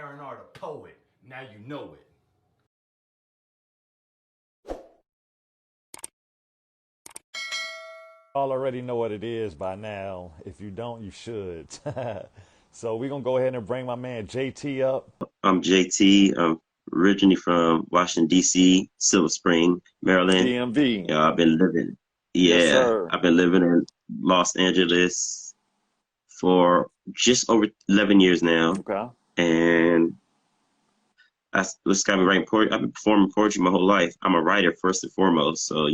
Aaron R the Poet. Now you know it. Y'all already know what it is by now. If you don't, you should. So we're gonna go ahead and bring my man JT up. I'm JT. I'm originally from Washington, D.C., Silver Spring, Maryland. DMV. I've been living, Yes, yeah, sir. I've been living in Los Angeles for just over 11 years now. Okay. And what's got me writing poetry. I've been performing poetry my whole life. I'm a writer first and foremost. So,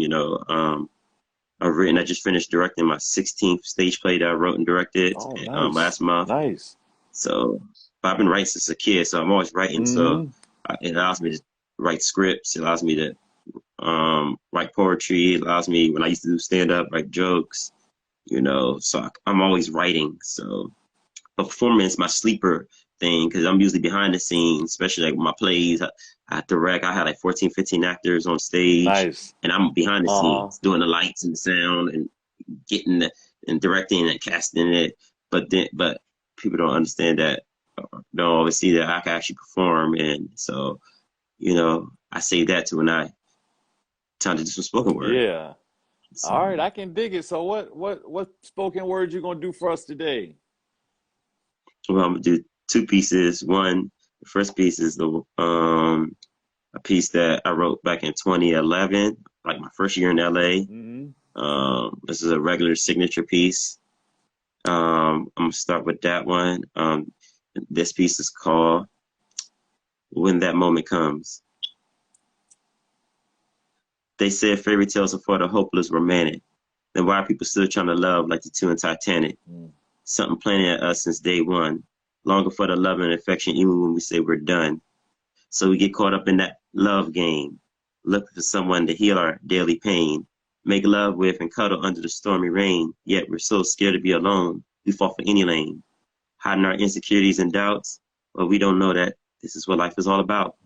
I just finished directing my 16th stage play that I wrote and directed Oh, nice. last month. Nice. So, but I've been writing since a kid, so I'm always writing. So Mm-hmm. it allows me to write scripts. It allows me to write poetry. It allows me, when I used to do stand up, write jokes. So I'm always writing. So, but performance my sleeper thing because I'm usually behind the scenes, especially like my plays. I direct. I had like 14, 15 actors on stage, Nice. and I'm behind the Uh-huh. scenes doing the lights and the sound and getting the and directing and casting it. But people don't understand that. Don't always see that I can actually perform, and so I say that to when I time to do some spoken word. Yeah. All So, right, I can dig it. So what spoken word you gonna do for us today? well, I'm gonna do two pieces. The first piece is a piece that I wrote back in 2011, like my first year in LA. Mm-hmm. This is a regular signature piece. I'm gonna start with that one. This piece is called "When That Moment Comes." They said fairy tales are for the hopeless romantic. Then why are people still trying to love like the two in Titanic? Something planted at us since day one. Longer for the love and affection, even when we say we're done. So we get caught up in that love game, looking for someone to heal our daily pain, make love with and cuddle under the stormy rain. Yet we're so scared to be alone, we fall for any lane, hiding our insecurities and doubts. But we don't know that this is what life is all about.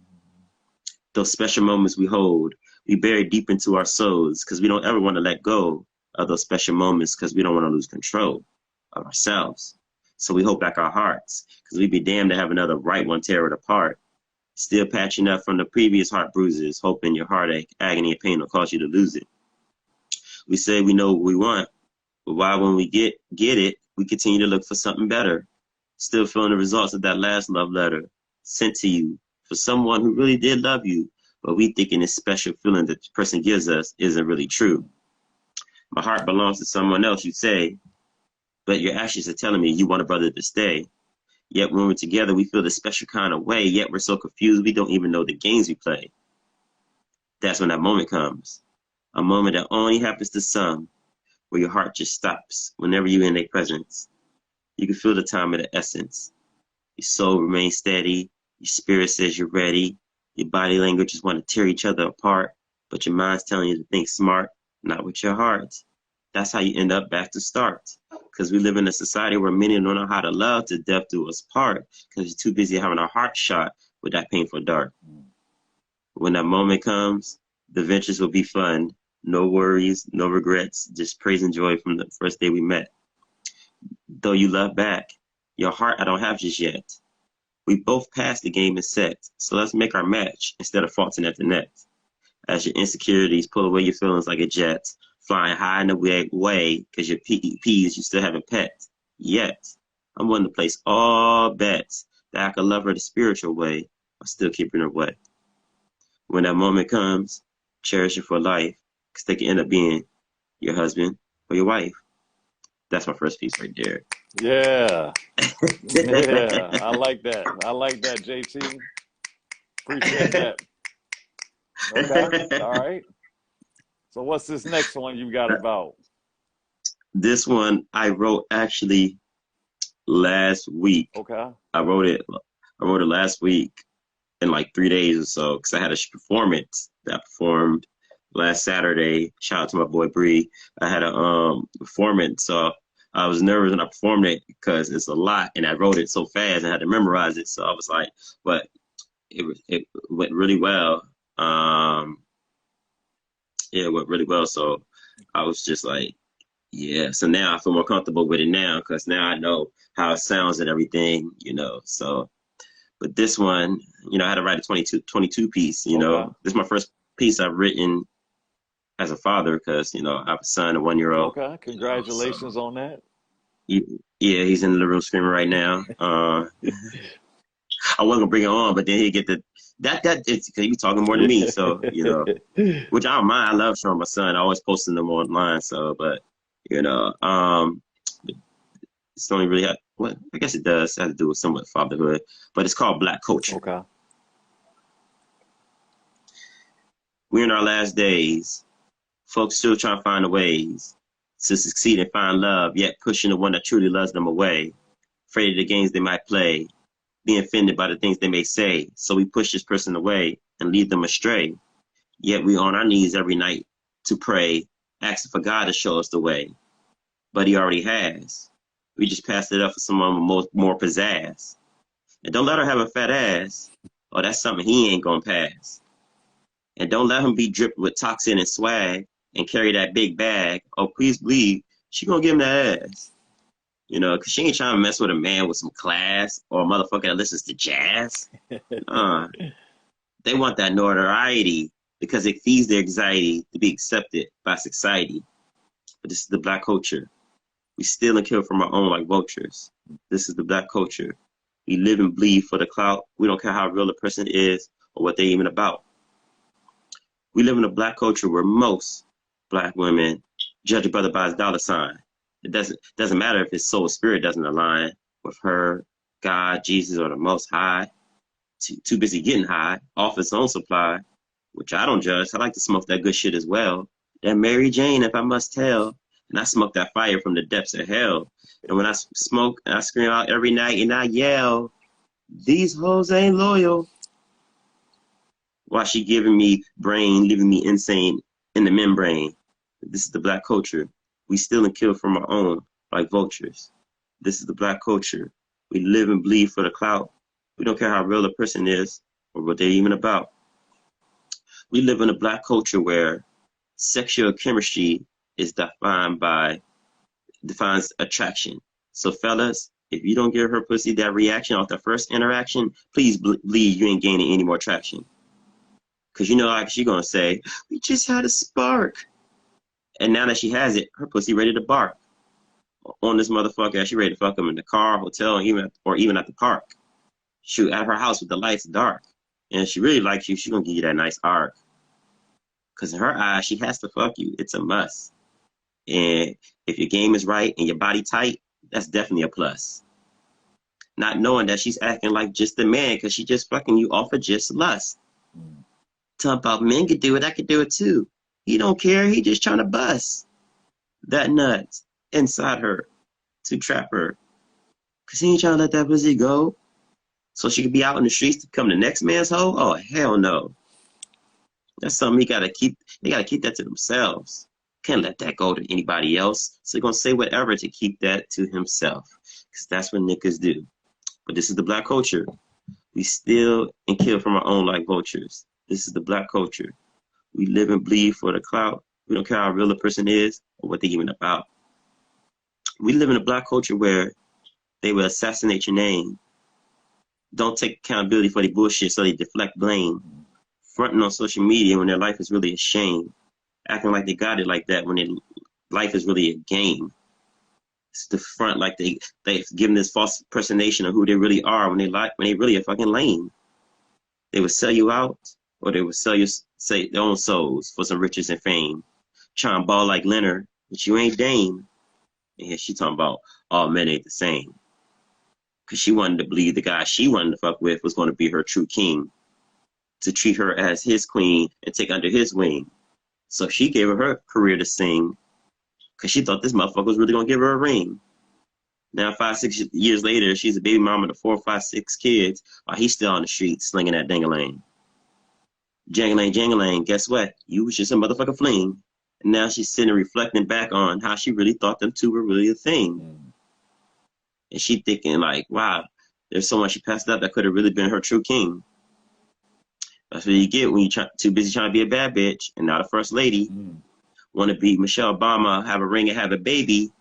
Those special moments we hold, we bury deep into our souls because we don't ever want to let go of those special moments because we don't want to lose control of ourselves. So we hold back our hearts because we'd be damned to have another right one tear it apart. Still patching up from the previous heart bruises, hoping your heartache, agony, and pain will cause you to lose it. We say we know what we want, but why when we get it, we continue to look for something better. Still feeling the results of that last love letter sent to you for someone who really did love you, but we thinking this special feeling that the person gives us isn't really true. My heart belongs to someone else, you say, but your actions are telling me you want a brother to stay. Yet when we're together, we feel this special kind of way, yet we're so confused we don't even know the games we play. That's when that moment comes. A moment that only happens to some, where your heart just stops whenever you're in their presence. You can feel the time of the essence. Your soul remains steady. Your spirit says you're ready. Your body language just want to tear each other apart, but your mind's telling you to think smart, not with your heart. That's how you end up back to start. Because we live in a society where many don't know how to love to death do us part, because we're too busy having our heart shot with that painful dart. When that moment comes, the ventures will be fun. No worries, no regrets, just praise and joy from the first day we met. Though you love back, your heart I don't have just yet. We both passed the game and set, so let's make our match instead of faulting at the net. As your insecurities pull away your feelings like a jet, flying high in the way because your peas you still haven't pet. Yet, I'm willing to place all bets that I could love her the spiritual way while still keeping her wet. When that moment comes, cherish her for life because they can end up being your husband or your wife. That's my first piece right there. Yeah. Yeah. I like that. I like that, JT. Appreciate that. Okay. All right. So what's this next one you got about? This one I wrote actually last week. Okay. I wrote it. I wrote it last week in like 3 days or so because I had a performance that I performed last Saturday. Shout out to my boy Bree. I had a performance, so I was nervous when I performed it because it's a lot, and I wrote it so fast I had to memorize it. So I was like, but it went really well. Yeah, it went really well. So I was just like, yeah. So now I feel more comfortable with it now because now I know how it sounds and everything. So. But this one, you know, I had to write a 22 piece. You know, this is my first piece I've written as a father because, you know, I have a son, a 1-year-old. Okay, congratulations on that. Yeah, he's in the room screaming right now. I wasn't gonna bring it on, but then he get that it's because you talking more than me, so you know, which I don't mind. I love showing my son. I always posting them online. So, but you know, it's only really what I guess it does have to do with somewhat fatherhood, but it's called Black Culture. Okay. We're in our last days. Folks still trying to find the ways to succeed and find love, yet pushing the one that truly loves them away. Afraid of the games they might play, being offended by the things they may say. So we push this person away and lead them astray. Yet we on our knees every night to pray, asking for God to show us the way. But he already has. We just passed it up for someone with more pizzazz. And don't let her have a fat ass. Oh, that's something he ain't gonna pass. And don't let him be dripped with toxin and swag and carry that big bag. Oh, please believe she gonna give him that ass. You know, because she ain't trying to mess with a man with some class or a motherfucker that listens to jazz. They want that notoriety because it feeds their anxiety to be accepted by society. But this is the Black culture. We steal and kill from our own like vultures. This is the Black culture. We live and bleed for the clout. We don't care how real a person is or what they're even about. We live in a Black culture where most Black women judge a brother by his dollar sign. It doesn't matter if his soul spirit doesn't align with her, God, Jesus, or the Most High. Too busy getting high off his own supply, which I don't judge. I like to smoke that good shit as well. That Mary Jane, if I must tell. And I smoke that fire from the depths of hell. And when I smoke, I scream out every night and I yell, these hoes ain't loyal. While she giving me brain, leaving me insane in the membrane. This is the Black culture. We steal and kill from our own like vultures. This is the Black culture. We live and bleed for the clout. We don't care how real a person is or what they're even about. We live in a Black culture where sexual chemistry is defines attraction. So fellas, if you don't give her pussy that reaction off the first interaction, please believe you ain't gaining any more traction. Cause you know, like she gonna say, we just had a spark. And now that she has it, her pussy ready to bark on this motherfucker. She ready to fuck him in the car, hotel, or even at the park. Shoot, at her house with the lights dark. And if she really likes you, she gonna give you that nice arc. Cause in her eyes, she has to fuck you. It's a must. And if your game is right and your body tight, that's definitely a plus. Not knowing that she's acting like just a man because she just fucking you off of just lust. Talk about men could do it, I could do it too. He don't care, he just trying to bust that nut inside her to trap her. Cause he ain't trying to let that pussy go. So she could be out in the streets to become the next man's hoe? Oh, hell no. That's something they gotta keep that to themselves. Can't let that go to anybody else. So they're gonna say whatever to keep that to himself. Cause that's what niggas do. But this is the Black culture. We steal and kill from our own like vultures. This is the Black culture. We live and bleed for the clout. We don't care how real a person is or what they're even about. We live in a Black culture where they will assassinate your name. Don't take accountability for the bullshit, so they deflect blame. Fronting on social media when their life is really a shame. Acting like they got it like that when their life is really a game. It's the front like they've given this false impersonation of who they really are when they really are fucking lame. They would sell you out, or they would sell their own souls for some riches and fame. Trying to ball like Leonard, but you ain't Dame. And she talking about all men ain't the same. Cause she wanted to believe the guy she wanted to fuck with was going to be her true king. To treat her as his queen and take under his wing. So she gave her career to sing. Cause she thought this motherfucker was really going to give her a ring. Now 5-6 years later, she's a baby mama to 4, 5, 6 kids. While he's still on the streets slinging that ding-a-lang. Jang-a-lang, jang-a-lang, guess what? You was just a motherfucker fling. And now she's sitting reflecting back on how she really thought them two were really a thing. And she thinking like, wow, there's so much she passed up that could have really been her true king. That's what you get when you're too busy trying to be a bad bitch and not a first lady. Want to be Michelle Obama, have a ring and have a baby,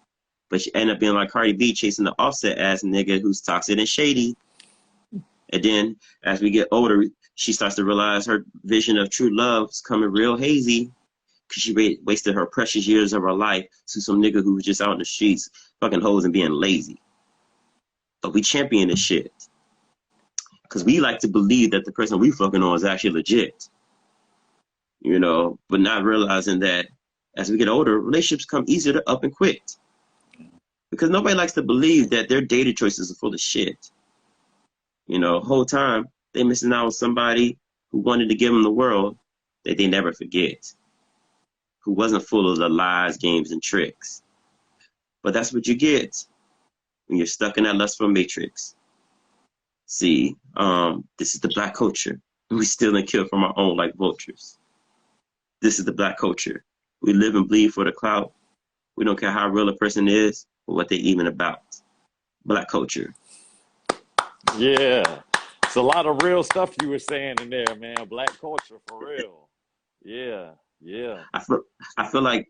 but she end up being like Cardi B chasing the Offset ass nigga who's toxic and shady. And then as we get older, she starts to realize her vision of true love is coming real hazy because she wasted her precious years of her life to some nigga who was just out in the streets fucking hoes and being lazy. But we champion this shit because we like to believe that the person we fucking on is actually legit, you know, but not realizing that as we get older, relationships come easier to up and quit because nobody likes to believe that their dating choices are full of shit. You know, whole time they missing out on somebody who wanted to give them the world that they never forget, who wasn't full of the lies, games, and tricks. But that's what you get when you're stuck in that lustful matrix. See, this is the Black culture. We steal and kill from our own like vultures. This is the Black culture. We live and bleed for the clout. We don't care how real a person is or what they're even about. Black culture. Yeah. It's a lot of real stuff you were saying in there, man. Black culture for real. Yeah. Yeah. I feel like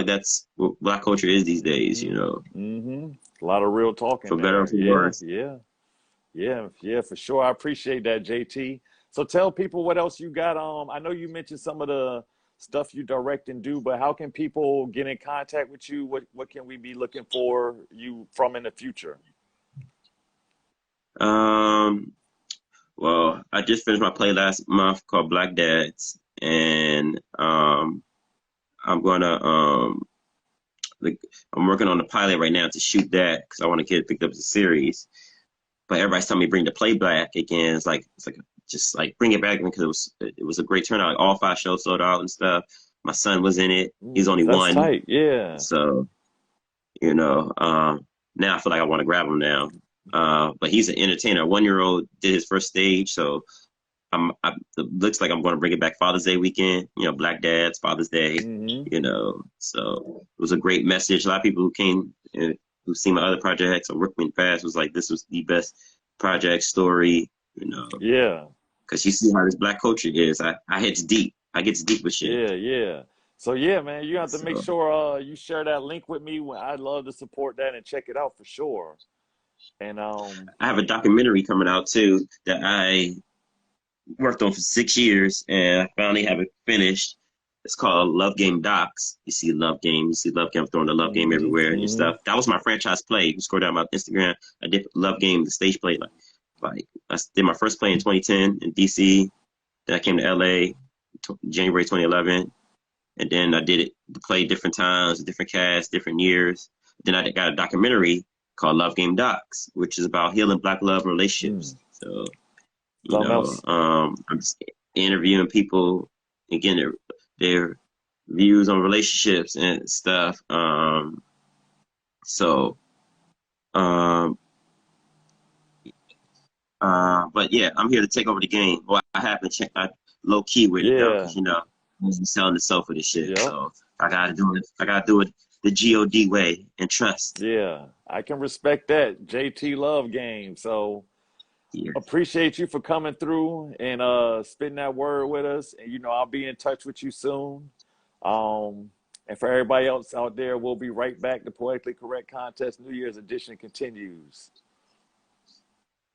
that's what Black culture is these days, you know. Mm-hmm. A lot of real talking For better there. or for Yeah, worse. yeah. Yeah, for sure. I appreciate that, JT. So tell people what else you got. I know you mentioned some of the stuff you direct and do, but how can people get in contact with you? What can we be looking for you from in the future? Well, I just finished my play last month called Black Dads, and I'm gonna like I'm working on the pilot right now to shoot that because I want to get it picked up as a series. But everybody's telling me bring the play back again. Just like bring it back because it was a great turnout. Like, all 5 shows sold out and stuff. My son was in it. He's only That's one. tight. Yeah. So, you know, now I feel like I want to grab him now. But he's an entertainer. 1-year-old did his first stage, so it looks like I'm going to bring it back Father's Day weekend. You know, Black Dads, Father's Day. Mm-hmm. You know, so it was a great message. A lot of people who came who've seen my other projects or worked with me in the past was like, this was the best project story. You know, Yeah. because you see how this Black culture is. I hits deep. I gets deep with shit. Yeah, yeah. So yeah, man, you have to make So sure you share that link with me. I'd love to support that and check it out for sure. And I have a documentary coming out too that I worked on for 6 years, and I finally have it finished. It's called Love Game Docs. You see Love Game, I'm throwing the Love Game everywhere and your stuff. That was my franchise play. You can scroll down my Instagram. I did Love Game, the stage play. Like I did my first play in 2010 in DC. Then I came to LA, January 2011, and then I did it to play different times, different casts, different years. Then I got a documentary called Love Game Docs, which is about healing Black love relationships. So you something know, else. I'm just interviewing people and getting their views on relationships and stuff. But yeah, I'm here to take over the game. Well, I have been low key with it though, Yeah. because you know, I'm selling the soul for this shit. Yep. So I gotta do it. I gotta do it the God way and trust. Yeah. I can respect that. JTlovegame. So Yeah. appreciate you for coming through and spitting that word with us. And you know, I'll be in touch with you soon. And for everybody else out there, we'll be right back. The Poetically Correct Contest New Year's edition continues.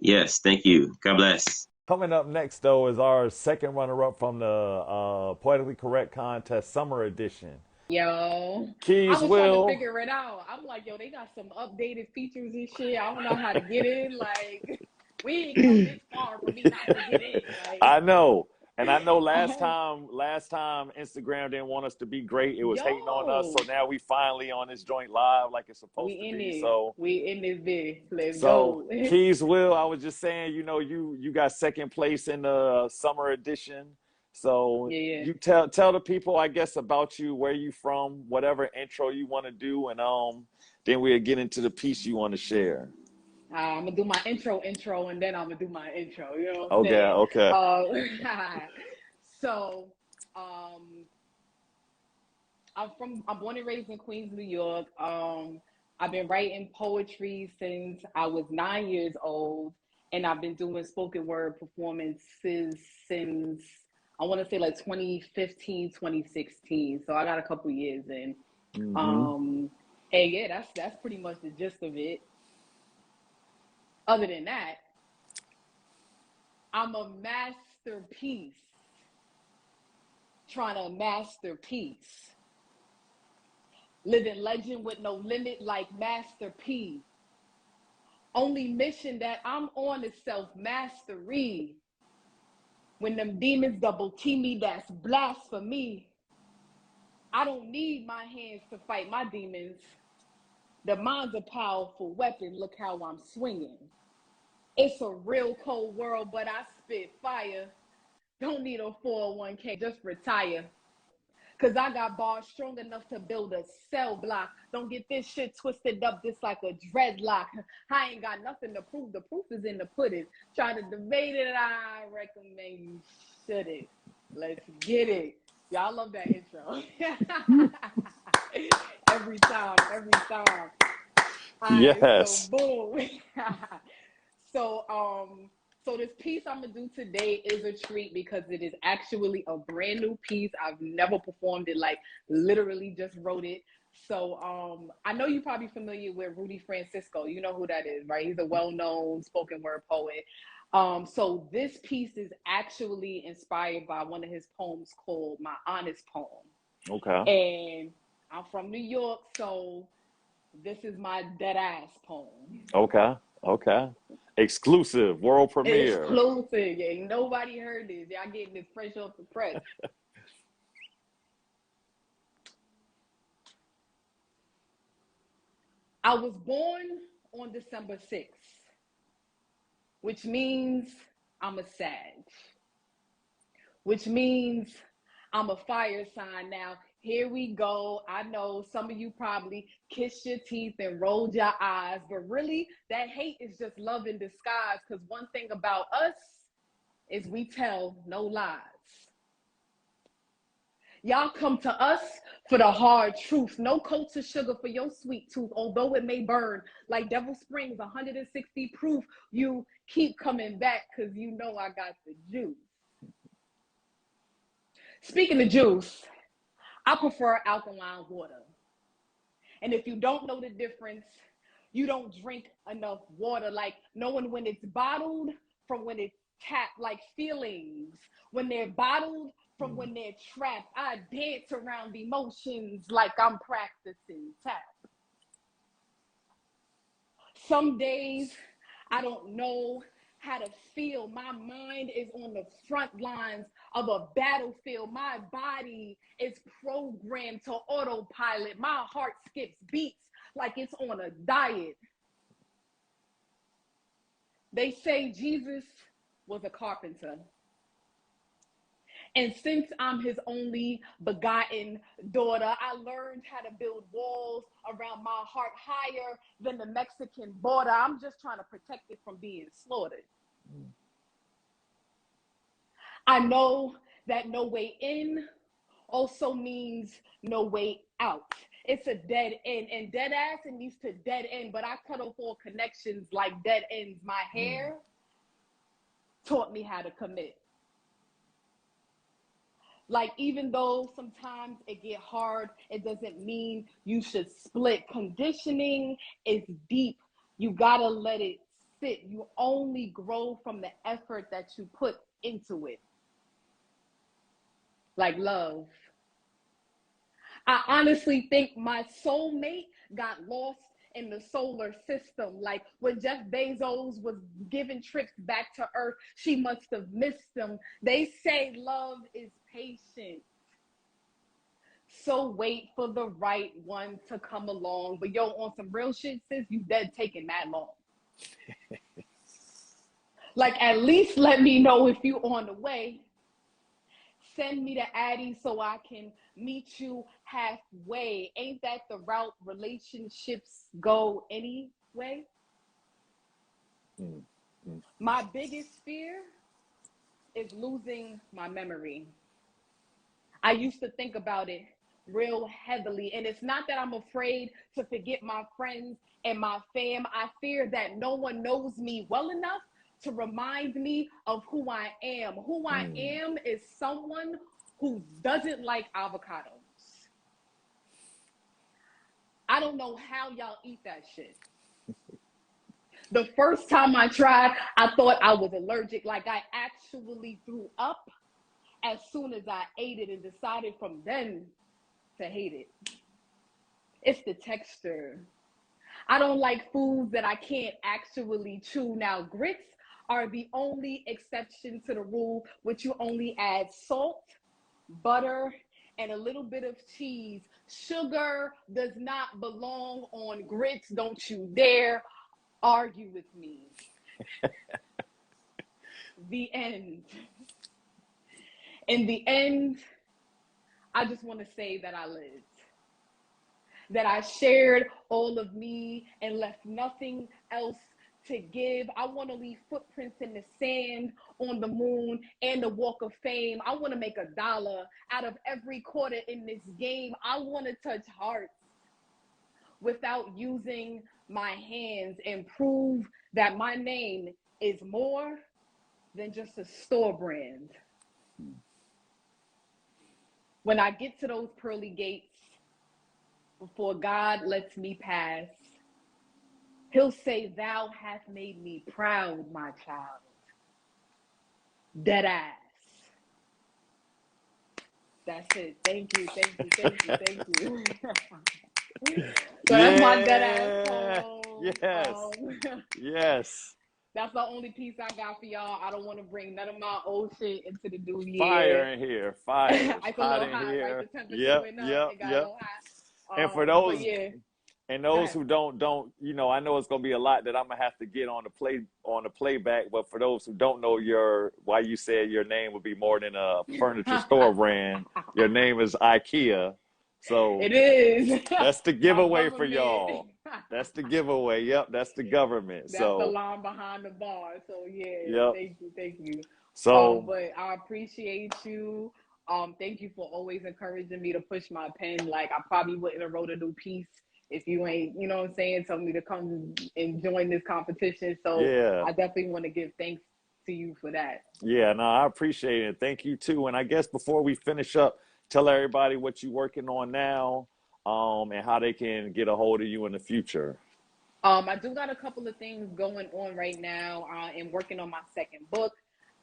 Yes. Thank you. God bless. Coming up next, though, is our second runner-up from the Poetically Correct Contest Summer Edition. Yo, Keys I was trying to Will. figure it out. I'm like, yo, they got some updated features and shit. I don't know how to get in. Like, we ain't come this far for me not to get in. I Like, know. And I know last time Instagram didn't want us to be great. It was hating on us. So yo, now we finally on this joint live like it's supposed to we in be. this. We in this bitch. Let's So go. Keys Will, I was just saying, you know, you got second place in the summer edition. So Yeah, yeah. you tell the people, I guess, about you, where you from, whatever intro you want to do, and then we'll get into the piece you want to share. I'm gonna do my intro, and then I'm gonna do my intro. You know what I'm Okay, saying? okay. So, um, I'm born and raised in Queens, New York. I've been writing poetry since I was 9 years old, and I've been doing spoken word performances since I want to say like 2015, 2016. So I got a couple years in. Mm-hmm. And yeah, that's pretty much the gist of it. other than that, I'm a masterpiece trying to masterpiece. Living legend with no limit like Master P. Only mission that I'm on is self-mastery. When them demons double team me, that's blasphemy. I don't need my hands to fight my demons. The mind's a powerful weapon. Look how I'm swinging. It's a real cold world, but I spit fire. Don't need a 401k, just retire. Cause I got bars strong enough to build a cell block. Don't get this shit twisted up just like a dreadlock. I ain't got nothing to prove. The proof is in the pudding. Try to debate it, I recommend you shouldn't. Let's get it. Y'all love that intro. every time. Yes. So boom. So this piece I'm gonna do today is a treat because it is actually a brand new piece. I've never performed it, like literally just wrote it. So I know you're probably familiar with Rudy Francisco. You know who that is, right? He's a well-known spoken word poet. So this piece is actually inspired by one of his poems called My Honest Poem. Okay. And I'm from New York, so this is my dead ass poem. Okay. Exclusive, world premiere. Exclusive. Yeah, ain't nobody heard this. Y'all getting this fresh off the press. I was born on December 6th, which means I'm a Sag, which means I'm a fire sign. Now, here we go. I know some of you probably kissed your teeth and rolled your eyes, but really that hate is just love in disguise, because one thing about us is we tell no lies. Y'all come to us for the hard truth. No coats of sugar for your sweet tooth, although it may burn like Devil Springs, 160 proof. You keep coming back because you know I got the juice. Speaking of juice, I prefer alkaline water. And if you don't know the difference, you don't drink enough water. Like knowing when it's bottled from when it's tapped, like feelings when they're bottled from when they're trapped. I dance around emotions like I'm practicing tap. Some days I don't know how to feel. My mind is on the front lines of a battlefield. My body is programmed to autopilot. My heart skips beats like it's on a diet. They say Jesus was a carpenter. And since I'm his only begotten daughter, I learned how to build walls around my heart higher than the Mexican border. I'm just trying to protect it from being slaughtered. I know that no way in also means no way out. It's a dead end, and dead ass, it needs to dead end, but I cut off all connections like dead ends. My hair taught me how to commit. Like, even though sometimes it get hard, it doesn't mean you should split. Conditioning is deep. You gotta let it sit. You only grow from the effort that you put into it. Like love. I honestly think my soulmate got lost in the solar system. Like when Jeff Bezos was giving trips back to Earth, she must have missed them. They say love is patient. So wait for the right one to come along. But yo, on some real shit, sis, you dead taking that long. Like, at least let me know if you on the way. Send me the Addy so I can meet you halfway. Ain't that the route relationships go anyway? My biggest fear is losing my memory. I used to think about it real heavily, and it's not that I'm afraid to forget my friends and my fam. I fear that no one knows me well enough to remind me of who I am. Who I am is someone who doesn't like avocados. I don't know how y'all eat that shit. The first time I tried, I thought I was allergic. Like I actually threw up as soon as I ate it and decided from then to hate it. It's the texture. I don't like foods that I can't actually chew. Now, grits are the only exception to the rule, which you only add salt, butter, and a little bit of cheese. Sugar does not belong on grits. Don't you dare argue with me. The end. In the end, I just want to say that I lived. That I shared all of me and left nothing else to give. I want to leave footprints in the sand, on the moon, and the walk of fame. I want to make $1 out of every quarter in this game. I want to touch hearts without using my hands and prove that my name is more than just a store brand. When I get to those pearly gates, before God lets me pass, he'll say, thou hast made me proud, my child. Dead ass. That's it. Thank you, thank you, thank you, thank you. So that's my dead ass poem. Yes. Yes. That's the only piece I got for y'all. I don't want to bring none of my old shit into the new year. Fire in here. Fire. It's a little hot, here. right? The temperature went up. It got a little hot. And for those, yeah. and those who don't, you know, I know it's gonna be a lot that I'm gonna have to get on the playback. But for those who don't know why you said your name would be more than a furniture store brand, your name is IKEA. So it is. That's the giveaway for y'all. That's the giveaway. Yep, that's the government. That's so the line behind the bar. So yeah, yep. Thank you. So, but I appreciate you. Thank you for always encouraging me to push my pen. Like I probably wouldn't have wrote a new piece if you ain't, you know what I'm saying, telling me to come and join this competition. So yeah. I definitely want to give thanks to you for that. Yeah, no, I appreciate it. Thank you too. And I guess before we finish up, tell everybody what you're working on now, and how they can get a hold of you in the future. I do got a couple of things going on right now. I'm working on my second book.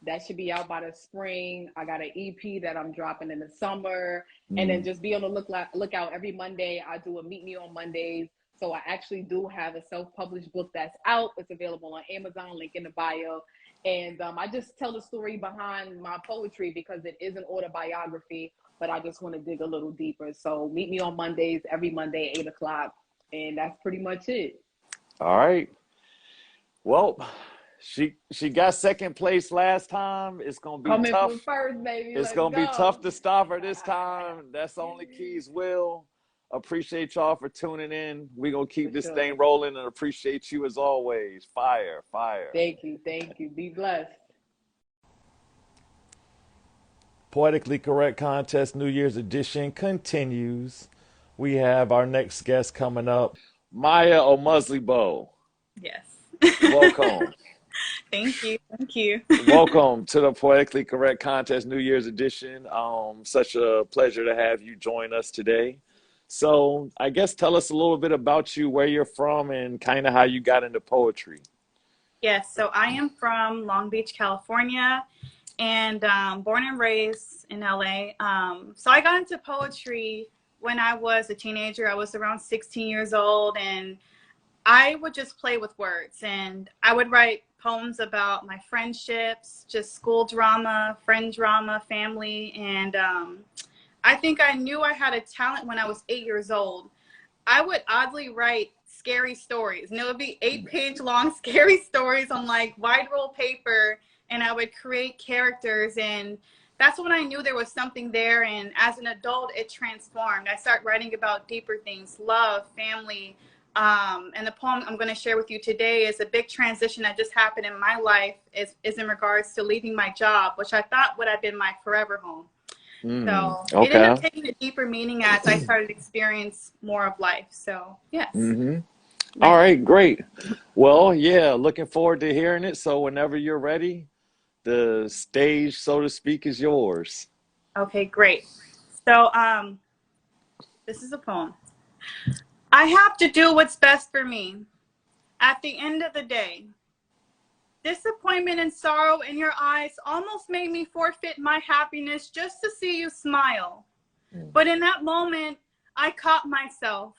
That should be out by the spring. I got an EP that I'm dropping in the summer. And then just be on the lookout every Monday. I do a Meet Me on Mondays. So I actually do have a self-published book that's out. It's available on Amazon, link in the bio. And I just tell the story behind my poetry because it is an autobiography, but I just want to dig a little deeper. So meet me on Mondays, every Monday, 8 o'clock. And that's pretty much it. All right. Well, she got second place last time. It's gonna be coming tough. For first, baby. It's gonna be tough to stop her this time. That's only Keys will. Appreciate y'all for tuning in. We're gonna keep this thing rolling and appreciate you as always. Fire, fire. Thank you. Be blessed. Poetically Correct Contest New Year's edition continues. We have our next guest coming up, mayangozi. Yes. Welcome. Thank you. Welcome to the Poetically Correct Contest New Year's edition. Such a pleasure to have you join us today. So I guess tell us a little bit about you, where you're from, and kind of how you got into poetry. Yes, so I am from Long Beach, California, and born and raised in LA. So I got into poetry when I was a teenager. I was around 16 years old, and I would just play with words, and I would write poems about my friendships, just school drama, friend drama, family, and I think I knew I had a talent when I was 8 years old. I would oddly write scary stories, and it would be 8-page long scary stories on like wide roll paper, and I would create characters, and that's when I knew there was something there. And as an adult, it transformed. I started writing about deeper things, love, family, and the poem I'm going to share with you today is a big transition that just happened in my life, is in regards to leaving my job, which I thought would have been my forever home. So it ended up taking a deeper meaning as I started to experience more of life. So yes. All right, great. Well, yeah, looking forward to hearing it. So whenever you're ready, the stage, so to speak, is yours. Okay, great. So this is a poem. I have to do what's best for me. At the end of the day, disappointment and sorrow in your eyes almost made me forfeit my happiness just to see you smile. But in that moment, I caught myself,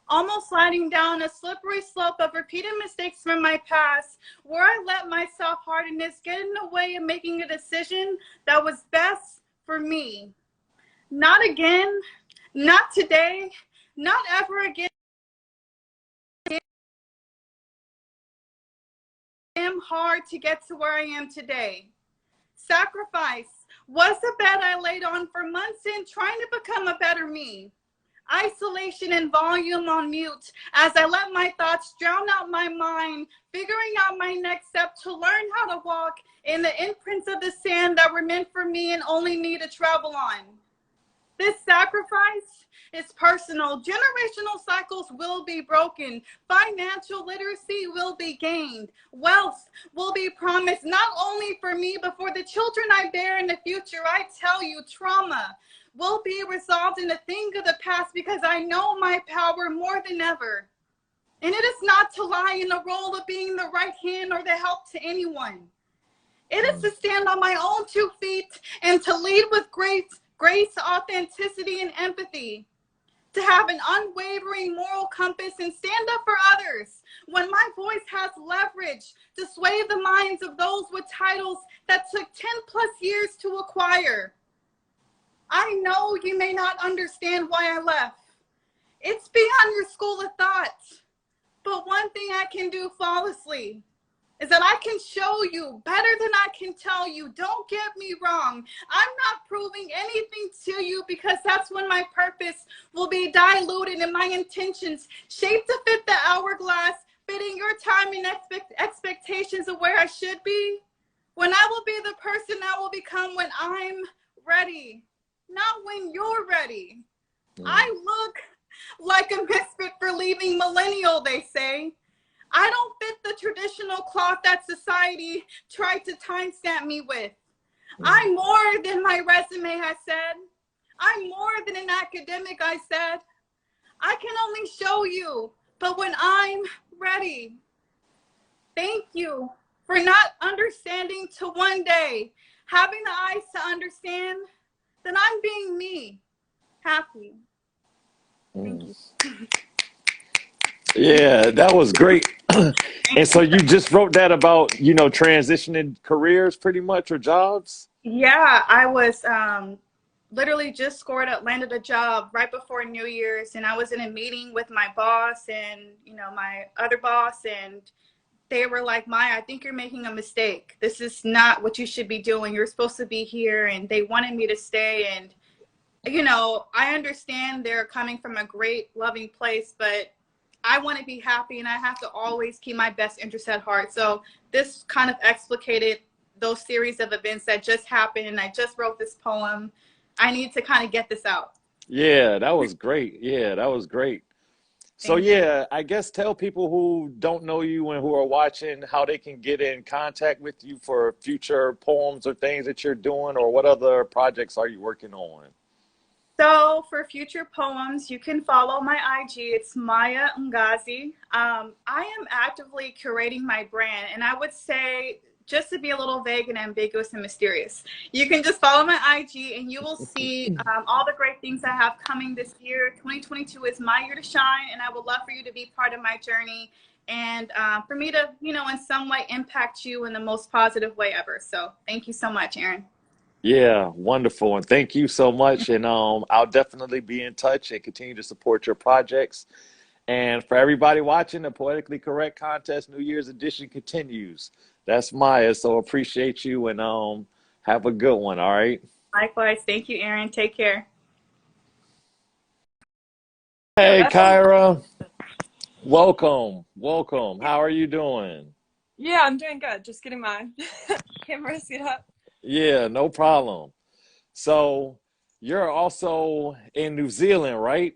almost sliding down a slippery slope of repeated mistakes from my past, where I let my self-hardness get in the way of making a decision that was best for me. Not again, not today, not ever again. Damn hard to get to where I am today. Sacrifice was the bed I laid on for months in trying to become a better me. Isolation and volume on mute as I let my thoughts drown out my mind, figuring out my next step to learn how to walk in the imprints of the sand that were meant for me and only me to travel on. This sacrifice is personal. Generational cycles will be broken. Financial literacy will be gained. Wealth will be promised not only for me, but for the children I bear in the future. I tell you, trauma will be resolved in a thing of the past because I know my power more than ever. And it is not to lie in the role of being the right hand or the help to anyone. It is to stand on my own 2 feet and to lead with grace, authenticity, and empathy. To have an unwavering moral compass and stand up for others when my voice has leverage to sway the minds of those with titles that took 10+ years to acquire. I know you may not understand why I left. It's beyond your school of thought. But one thing I can do flawlessly is that I can show you better than I can tell you. Don't get me wrong. I'm not proving anything to you because that's when my purpose will be diluted and my intentions shaped to fit the hourglass, fitting your time and expectations of where I should be. When I will be the person I will become when I'm ready, not when you're ready. I look like a misfit for leaving millennial, they say. I don't fit the traditional cloth that society tried to timestamp me with. I'm more than my resume has said. I'm more than an academic, I said. I can only show you, but when I'm ready. Thank you for not understanding to one day, having the eyes to understand that I'm being me, happy. Thank you. Yeah, that was great. And so you just wrote that about, you know, transitioning careers pretty much or jobs? Yeah, I was literally just landed a job right before New Year's, and I was in a meeting with my boss and, you know, my other boss, and they were like, Maya, I think you're making a mistake. This is not what you should be doing. You're supposed to be here. And they wanted me to stay. And, you know, I understand they're coming from a great, loving place, but I want to be happy and I have to always keep my best interest at heart. So this kind of explicated those series of events that just happened. And I just wrote this poem. I need to kind of get this out. Yeah, that was great. Yeah, that was great. So yeah, I guess tell people who don't know you and who are watching how they can get in contact with you for future poems or things that you're doing, or what other projects are you working on? So for future poems, you can follow my IG. It's mayangozi. I am actively curating my brand, and I would say, just to be a little vague and ambiguous and mysterious, you can just follow my IG and you will see all the great things I have coming this year. 2022 is my year to shine, and I would love for you to be part of my journey and for me to, you know, in some way impact you in the most positive way ever. So thank you so much, Aaron. Yeah, wonderful. And thank you so much. And I'll definitely be in touch and continue to support your projects. And for everybody watching, the Poetically Correct Contest New Year's edition continues. That's Maya. So appreciate you, and have a good one. All right. Likewise. Thank you, Aaron. Take care. Hey, Kyra. Welcome. Welcome. How are you doing? Yeah, I'm doing good. Just getting my camera set up. Yeah, no problem. So you're also in New Zealand, right?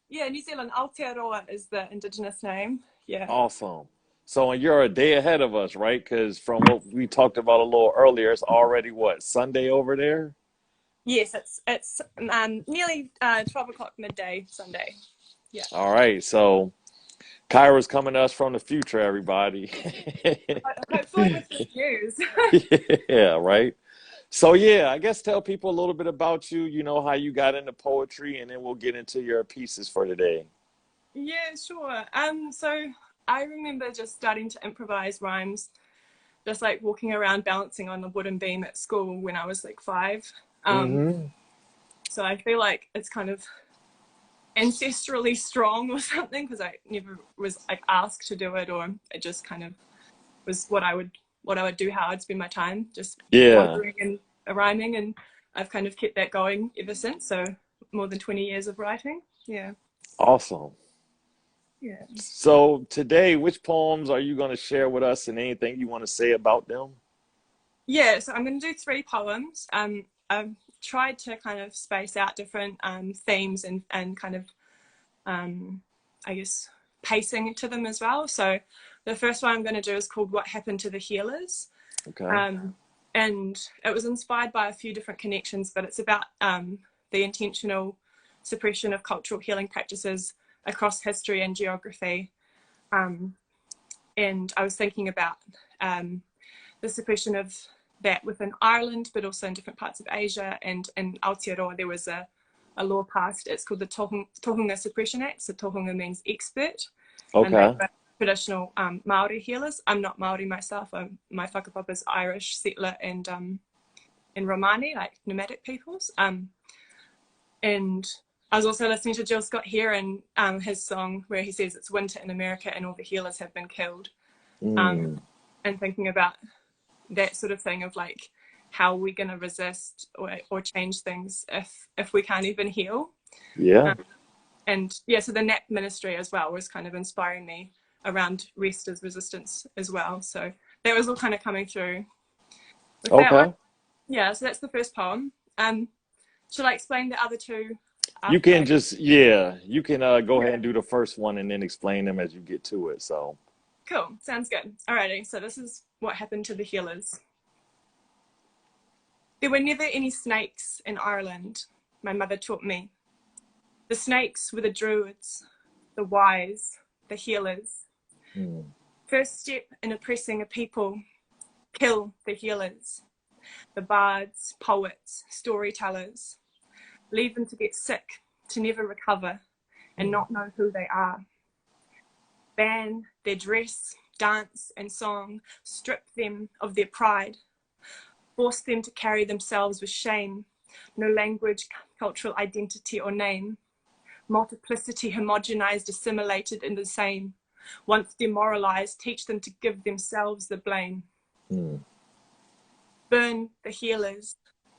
Yeah, New Zealand. Aotearoa is the indigenous name. Yeah. Awesome. So and you're a day ahead of us, right? Because from what we talked about a little earlier, it's already what, Sunday over there? Yes, it's nearly 12 o'clock midday Sunday. Yeah. All right. So Kyra's coming to us from the future, everybody. Hopefully with good news. Yeah, right. So yeah, I guess tell people a little bit about you, you know, how you got into poetry, and then we'll get into your pieces for today. Yeah, sure. So I remember just starting to improvise rhymes, just like walking around balancing on the wooden beam at school when I was like 5. So I feel like it's kind of ancestrally strong or something, because I never was like asked to do it, or it just kind of was what I would do, how I'd spend my time, just wandering and rhyming, and I've kind of kept that going ever since. So more than 20 years of writing. Yeah. Awesome. Yeah. So today, which poems are you going to share with us, and anything you want to say about them? Yeah, so I'm going to do 3 poems. I've tried to kind of space out different themes and kind of, I guess, pacing to them as well. So the first one I'm going to do is called What Happened to the Healers. Okay. And it was inspired by a few different connections, but it's about the intentional suppression of cultural healing practices across history and geography. And I was thinking about the suppression of that within Ireland, but also in different parts of Asia. And in Aotearoa, there was a law passed. It's called the Tohunga Suppression Act. So Tohunga means expert. And they were traditional Maori healers. I'm not Maori myself. My whakapapa's Irish settler and Romani, like nomadic peoples. And I was also listening to Jill Scott Heron, his song where he says it's winter in America and all the healers have been killed. And thinking about that sort of thing of like, how are we going to resist or change things if we can't even heal? Yeah. And yeah, so the NAP ministry as well was kind of inspiring me around rest as resistance as well. So that was all kind of coming through with that one. Yeah, so that's the first poem. Shall I explain the other 2? You can just, you can go ahead and do the first one and then explain them as you get to it. So cool, sounds good. Alrighty, so this is What Happened to the Healers. There were never any snakes in Ireland, my mother taught me. The snakes were the druids, the wise, the healers. First step in oppressing a people, kill the healers, the bards, poets, storytellers. Leave them to get sick, to never recover, and not know who they are. Ban their dress, dance, and song, strip them of their pride, force them to carry themselves with shame, no language, cultural identity, or name. Multiplicity, homogenized, assimilated in the same. Once demoralized, teach them to give themselves the blame. Burn the healers,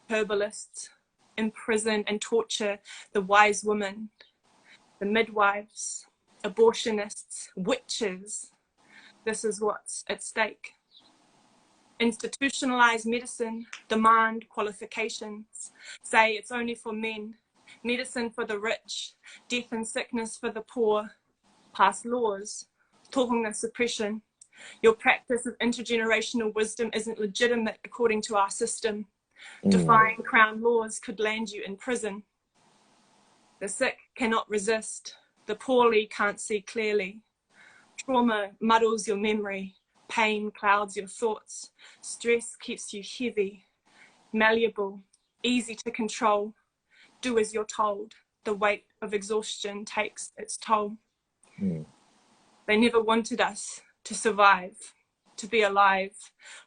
herbalists, imprison and torture the wise women, the midwives, abortionists, witches. This is what's at stake. Institutionalized medicine, demand qualifications, say it's only for men, medicine for the rich, death and sickness for the poor, pass laws, tohunga suppression. Your practice of intergenerational wisdom isn't legitimate according to our system. Defying crown laws could land you in prison. The sick cannot resist, the poorly can't see clearly. Trauma muddles your memory, pain clouds your thoughts, stress keeps you heavy, malleable, easy to control. Do as you're told, the weight of exhaustion takes its toll. They never wanted us to survive, to be alive.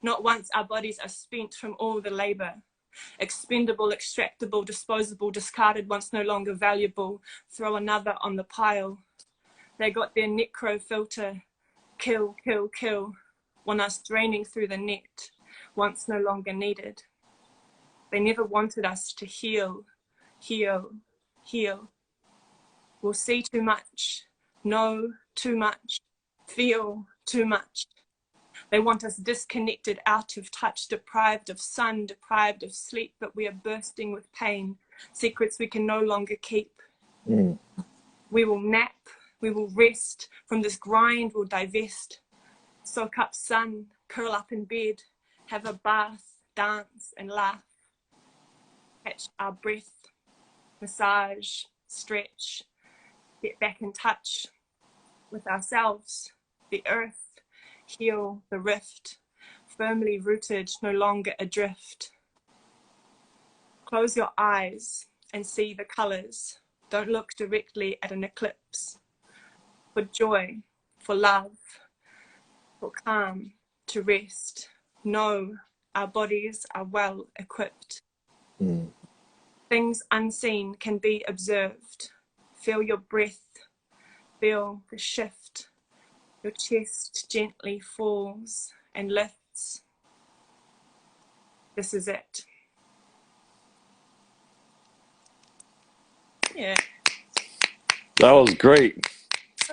Not once our bodies are spent from all the labor. Expendable, extractable, disposable, discarded once no longer valuable. Throw another on the pile. They got their necro filter. Kill, kill, kill. Want us draining through the net, once no longer needed. They never wanted us to heal, heal, heal. We'll see too much, know too much, feel too much. They want us disconnected, out of touch, deprived of sun, deprived of sleep, but we are bursting with pain, secrets we can no longer keep. We will nap, we will rest, from this grind we'll divest, soak up sun, curl up in bed, have a bath, dance and laugh, catch our breath, massage, stretch, get back in touch, with ourselves, the earth, heal the rift, firmly rooted, no longer adrift. Close your eyes and see the colors. Don't look directly at an eclipse. For joy, for love, for calm, to rest. Know our bodies are well equipped. Things unseen can be observed. Feel your breath, feel the shift. Your chest gently falls and lifts. This is it. Yeah. That was great.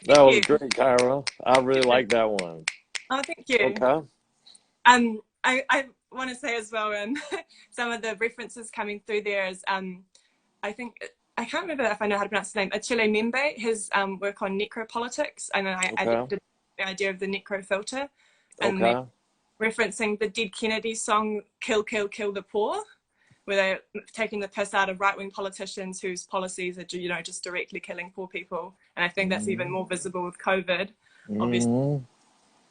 That Thank was you. great, Kyra. I really like that one. Oh, thank you. Okay. I want to say as well, some of the references coming through there is, I think, I can't remember if I know how to pronounce his name, Achille Membe, his work on necropolitics, and then I did the idea of the necro filter, and then referencing the Dead Kennedy song, Kill, Kill, Kill the Poor, where they're taking the piss out of right-wing politicians whose policies are, you know, just directly killing poor people. And I think that's even more visible with COVID, obviously.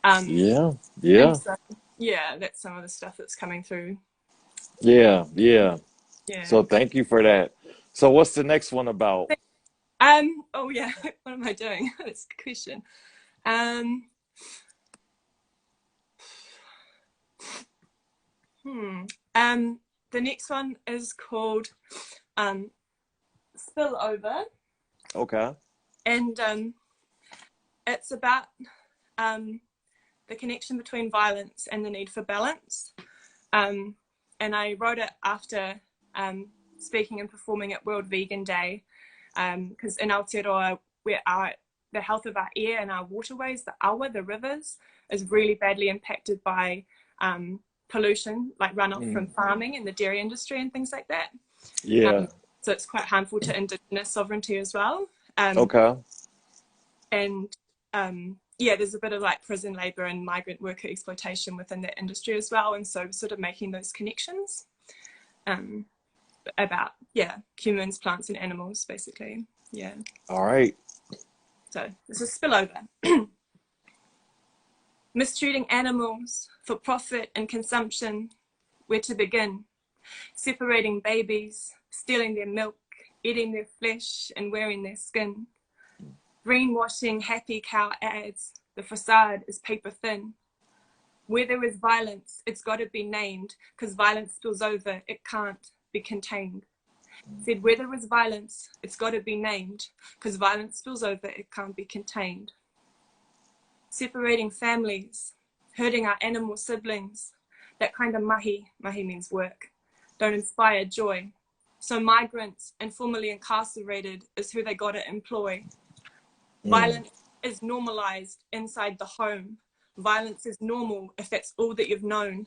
Yeah. So, yeah, that's some of the stuff that's coming through. Yeah. So thank you for that. So what's the next one about? Oh yeah, what am I doing? That's a good question. The next one is called Spillover. Okay. And it's about the connection between violence and the need for balance. And I wrote it after speaking and performing at World Vegan Day, because in Aotearoa, the health of our air and our waterways, the awa, the rivers, is really badly impacted by pollution, like runoff from farming and the dairy industry and things like that. So it's quite harmful to Indigenous sovereignty as well. And yeah, there's a bit of like prison labor and migrant worker exploitation within that industry as well. And so sort of making those connections about, humans, plants and animals, basically. Yeah. All right. So this is Spillover. Mistreating animals for profit and consumption, where to begin? Separating babies, stealing their milk, eating their flesh and wearing their skin. Greenwashing happy cow ads, the facade is paper thin. Where there is violence, it's got to be named, because violence spills over, it can't be contained. Said where there is violence, it's got to be named, because violence spills over, it can't be contained. Separating families, hurting our animal siblings, that kind of mahi means work, don't inspire joy. So migrants and formerly incarcerated is who they got to employ. Violence is normalized inside the home. Violence is normal if that's all that you've known.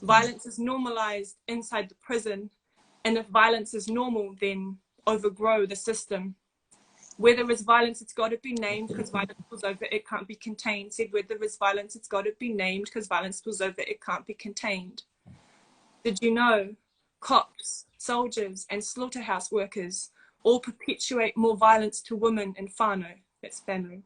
Violence is normalized inside the prison. And if violence is normal, then overgrow the system. Where there is violence, it's got to be named, because violence spills over, it can't be contained. Said where there is violence, it's got to be named, because violence spills over, it can't be contained. Did you know cops, soldiers and slaughterhouse workers all perpetuate more violence to women and whānau, that's family.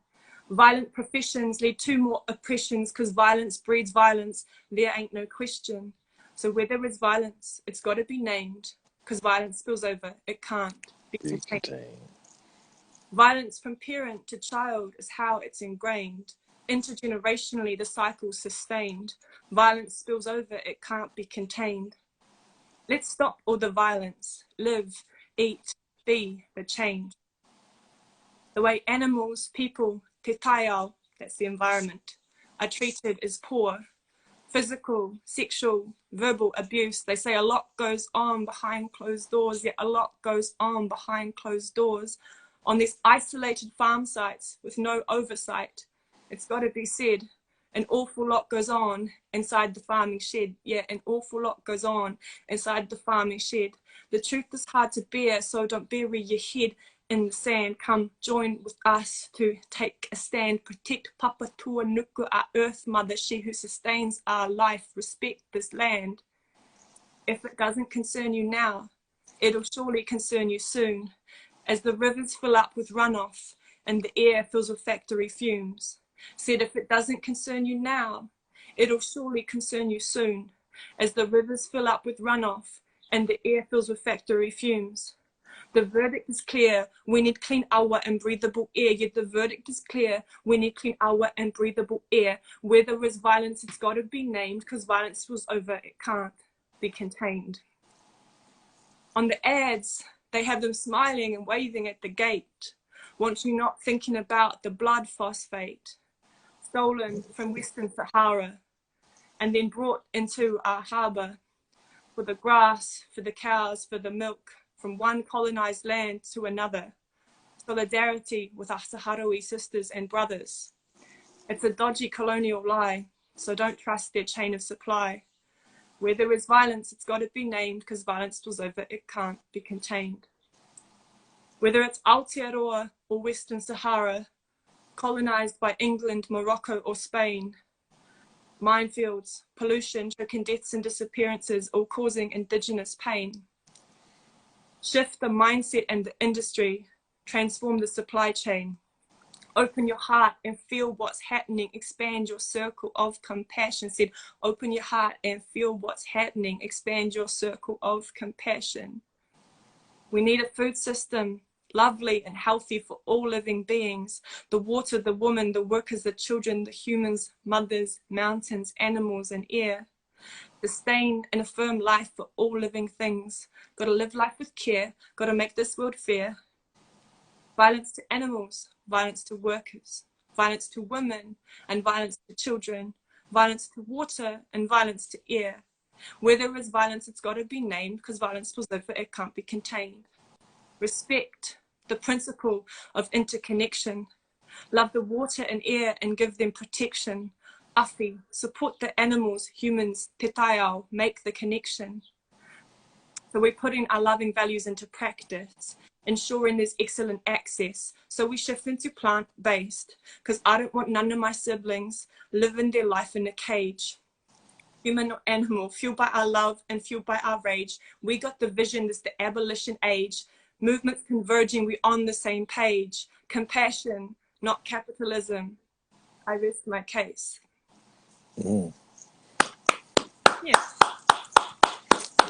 Violent professions lead to more oppressions, because violence breeds violence, there ain't no question. So where there is violence, it's got to be named, because violence spills over, it can't be contained. Violence from parent to child is how it's ingrained. Intergenerationally, the cycle's sustained. Violence spills over, it can't be contained. Let's stop all the violence. Live, eat, be the change. The way animals, people, te taiao, that's the environment, are treated is poor. Physical, sexual, verbal abuse. They say a lot goes on behind closed doors, yet a lot goes on behind closed doors on these isolated farm sites with no oversight. It's got to be said, an awful lot goes on inside the farming shed. Yeah, an awful lot goes on inside the farming shed. The truth is hard to bear, so don't bury your head in the sand. Come join with us to take a stand. Protect Papa Tua Nuku, our earth mother, she who sustains our life. Respect this land. If it doesn't concern you now, it'll surely concern you soon. As the rivers fill up with runoff and the air fills with factory fumes. Said if it doesn't concern you now, it'll surely concern you soon, as the rivers fill up with runoff and the air fills with factory fumes. The verdict is clear, we need clean awa and breathable air. Yet the verdict is clear, we need clean awa and breathable air. Where there is violence, it's got to be named, because violence spills over, it can't be contained. On the ads, they have them smiling and waving at the gate. Want you not thinking about the blood phosphate stolen from Western Sahara and then brought into our harbour for the grass, for the cows, for the milk, from one colonized land to another. Solidarity with our Sahrawi sisters and brothers. It's a dodgy colonial lie, so don't trust their chain of supply. Where there is violence, it's got to be named, because violence spills over, it can't be contained. Whether it's Aotearoa or Western Sahara, colonized by England, Morocco or Spain, minefields, pollution, choking deaths and disappearances, all causing indigenous pain. Shift the mindset and the industry, transform the supply chain. Open your heart and feel what's happening, expand your circle of compassion. Said, open your heart and feel what's happening, expand your circle of compassion. We need a food system, lovely and healthy for all living beings. The water, the woman, the workers, the children, the humans, mothers, mountains, animals and air. Sustain and affirm life for all living things. Gotta live life with care, gotta make this world fair. Violence to animals, violence to workers, violence to women and violence to children, violence to water and violence to air. Where there is violence, it's gotta be named, because violence spills over, it can't be contained. Respect the principle of interconnection. Love the water and air and give them protection. Awhi, support the animals, humans, te taiao, make the connection. So we're putting our loving values into practice, ensuring there's excellent access. So we shift into plant-based, because I don't want none of my siblings living their life in a cage. Human or animal, fueled by our love and fueled by our rage. We got the vision, this the abolition age. Movements converging, we on the same page. Compassion, not capitalism. I rest my case. Yeah.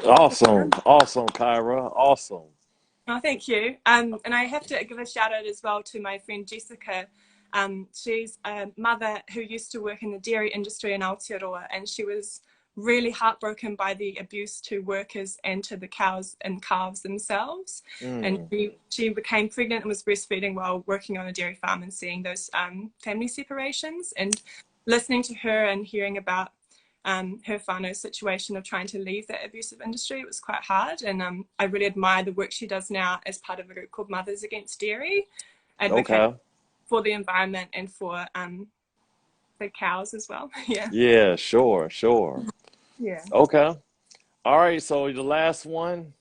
Awesome, awesome, Kyra, awesome. Oh, thank you. And I have to give a shout out as well to my friend Jessica. She's a mother who used to work in the dairy industry in Aotearoa, and she was really heartbroken by the abuse to workers and to the cows and calves themselves. And she became pregnant and was breastfeeding while working on a dairy farm and seeing those family separations, and listening to her and hearing about her whānau situation of trying to leave that abusive industry. It was quite hard, and I really admire the work she does now as part of a group called Mothers Against Dairy, advocating for the environment and for the cows as well. Yeah, sure. Yeah. Okay. All right, so the last one.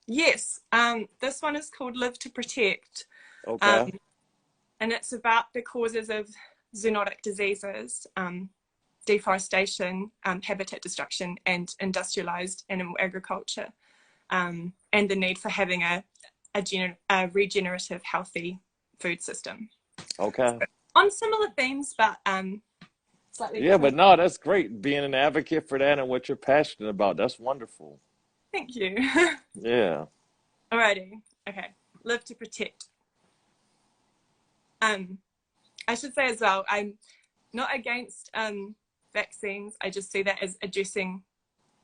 Yes. This one is called Live to Protect. Okay. And it's about the causes of zoonotic diseases, deforestation, habitat destruction, and industrialized animal agriculture, and the need for having a regenerative, healthy food system. Okay. So, on similar themes, but slightly Yeah, different. but no, that's great. Being an advocate for that and what you're passionate about, that's wonderful. Thank you. Yeah. Alrighty. Okay. Live to protect. I should say as well, I'm not against vaccines. I just see that as addressing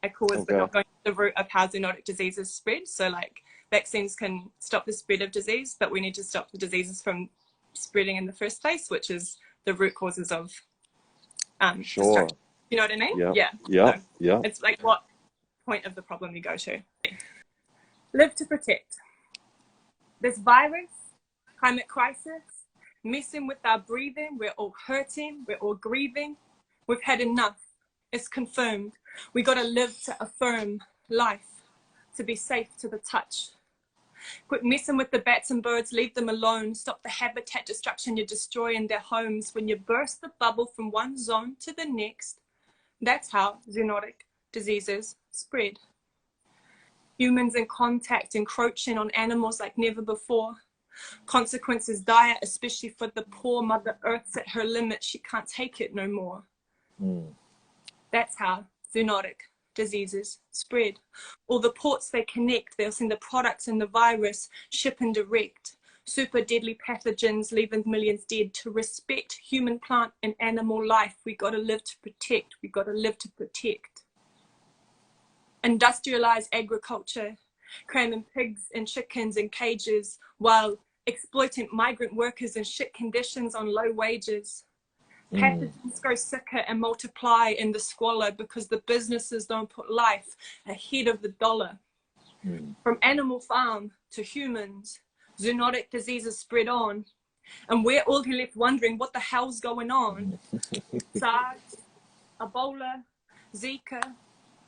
a cause, but not going to the root of how zoonotic diseases spread. So like vaccines can stop the spread of disease, but we need to stop the diseases from spreading in the first place, which is the root causes of destruction. You know what I mean? Yeah. It's like what point of the problem you go to. Live to protect. This virus, climate crisis, messing with our breathing, we're all hurting, we're all grieving. We've had enough. It's confirmed. We got to live to affirm life, to be safe to the touch. Quit messing with the bats and birds, leave them alone. Stop the habitat destruction, you're destroying their homes. When you burst the bubble from one zone to the next, that's how zoonotic diseases spread. Humans in contact, encroaching on animals like never before. Consequences dire, especially for the poor. Mother Earth's at her limit. She can't take it no more. That's how zoonotic diseases spread. All the ports they connect, they'll send the products and the virus, ship and direct. Super deadly pathogens leaving millions dead. To respect human, plant and animal life, we gotta live to protect. We gotta live to protect. Industrialized agriculture, cramming pigs and chickens in cages while exploiting migrant workers in shit conditions on low wages. Pathogens grow sicker and multiply in the squalor because the businesses don't put life ahead of the dollar. From animal farm to humans, zoonotic diseases spread on, and we're all left wondering what the hell's going on. SARS, Ebola, Zika,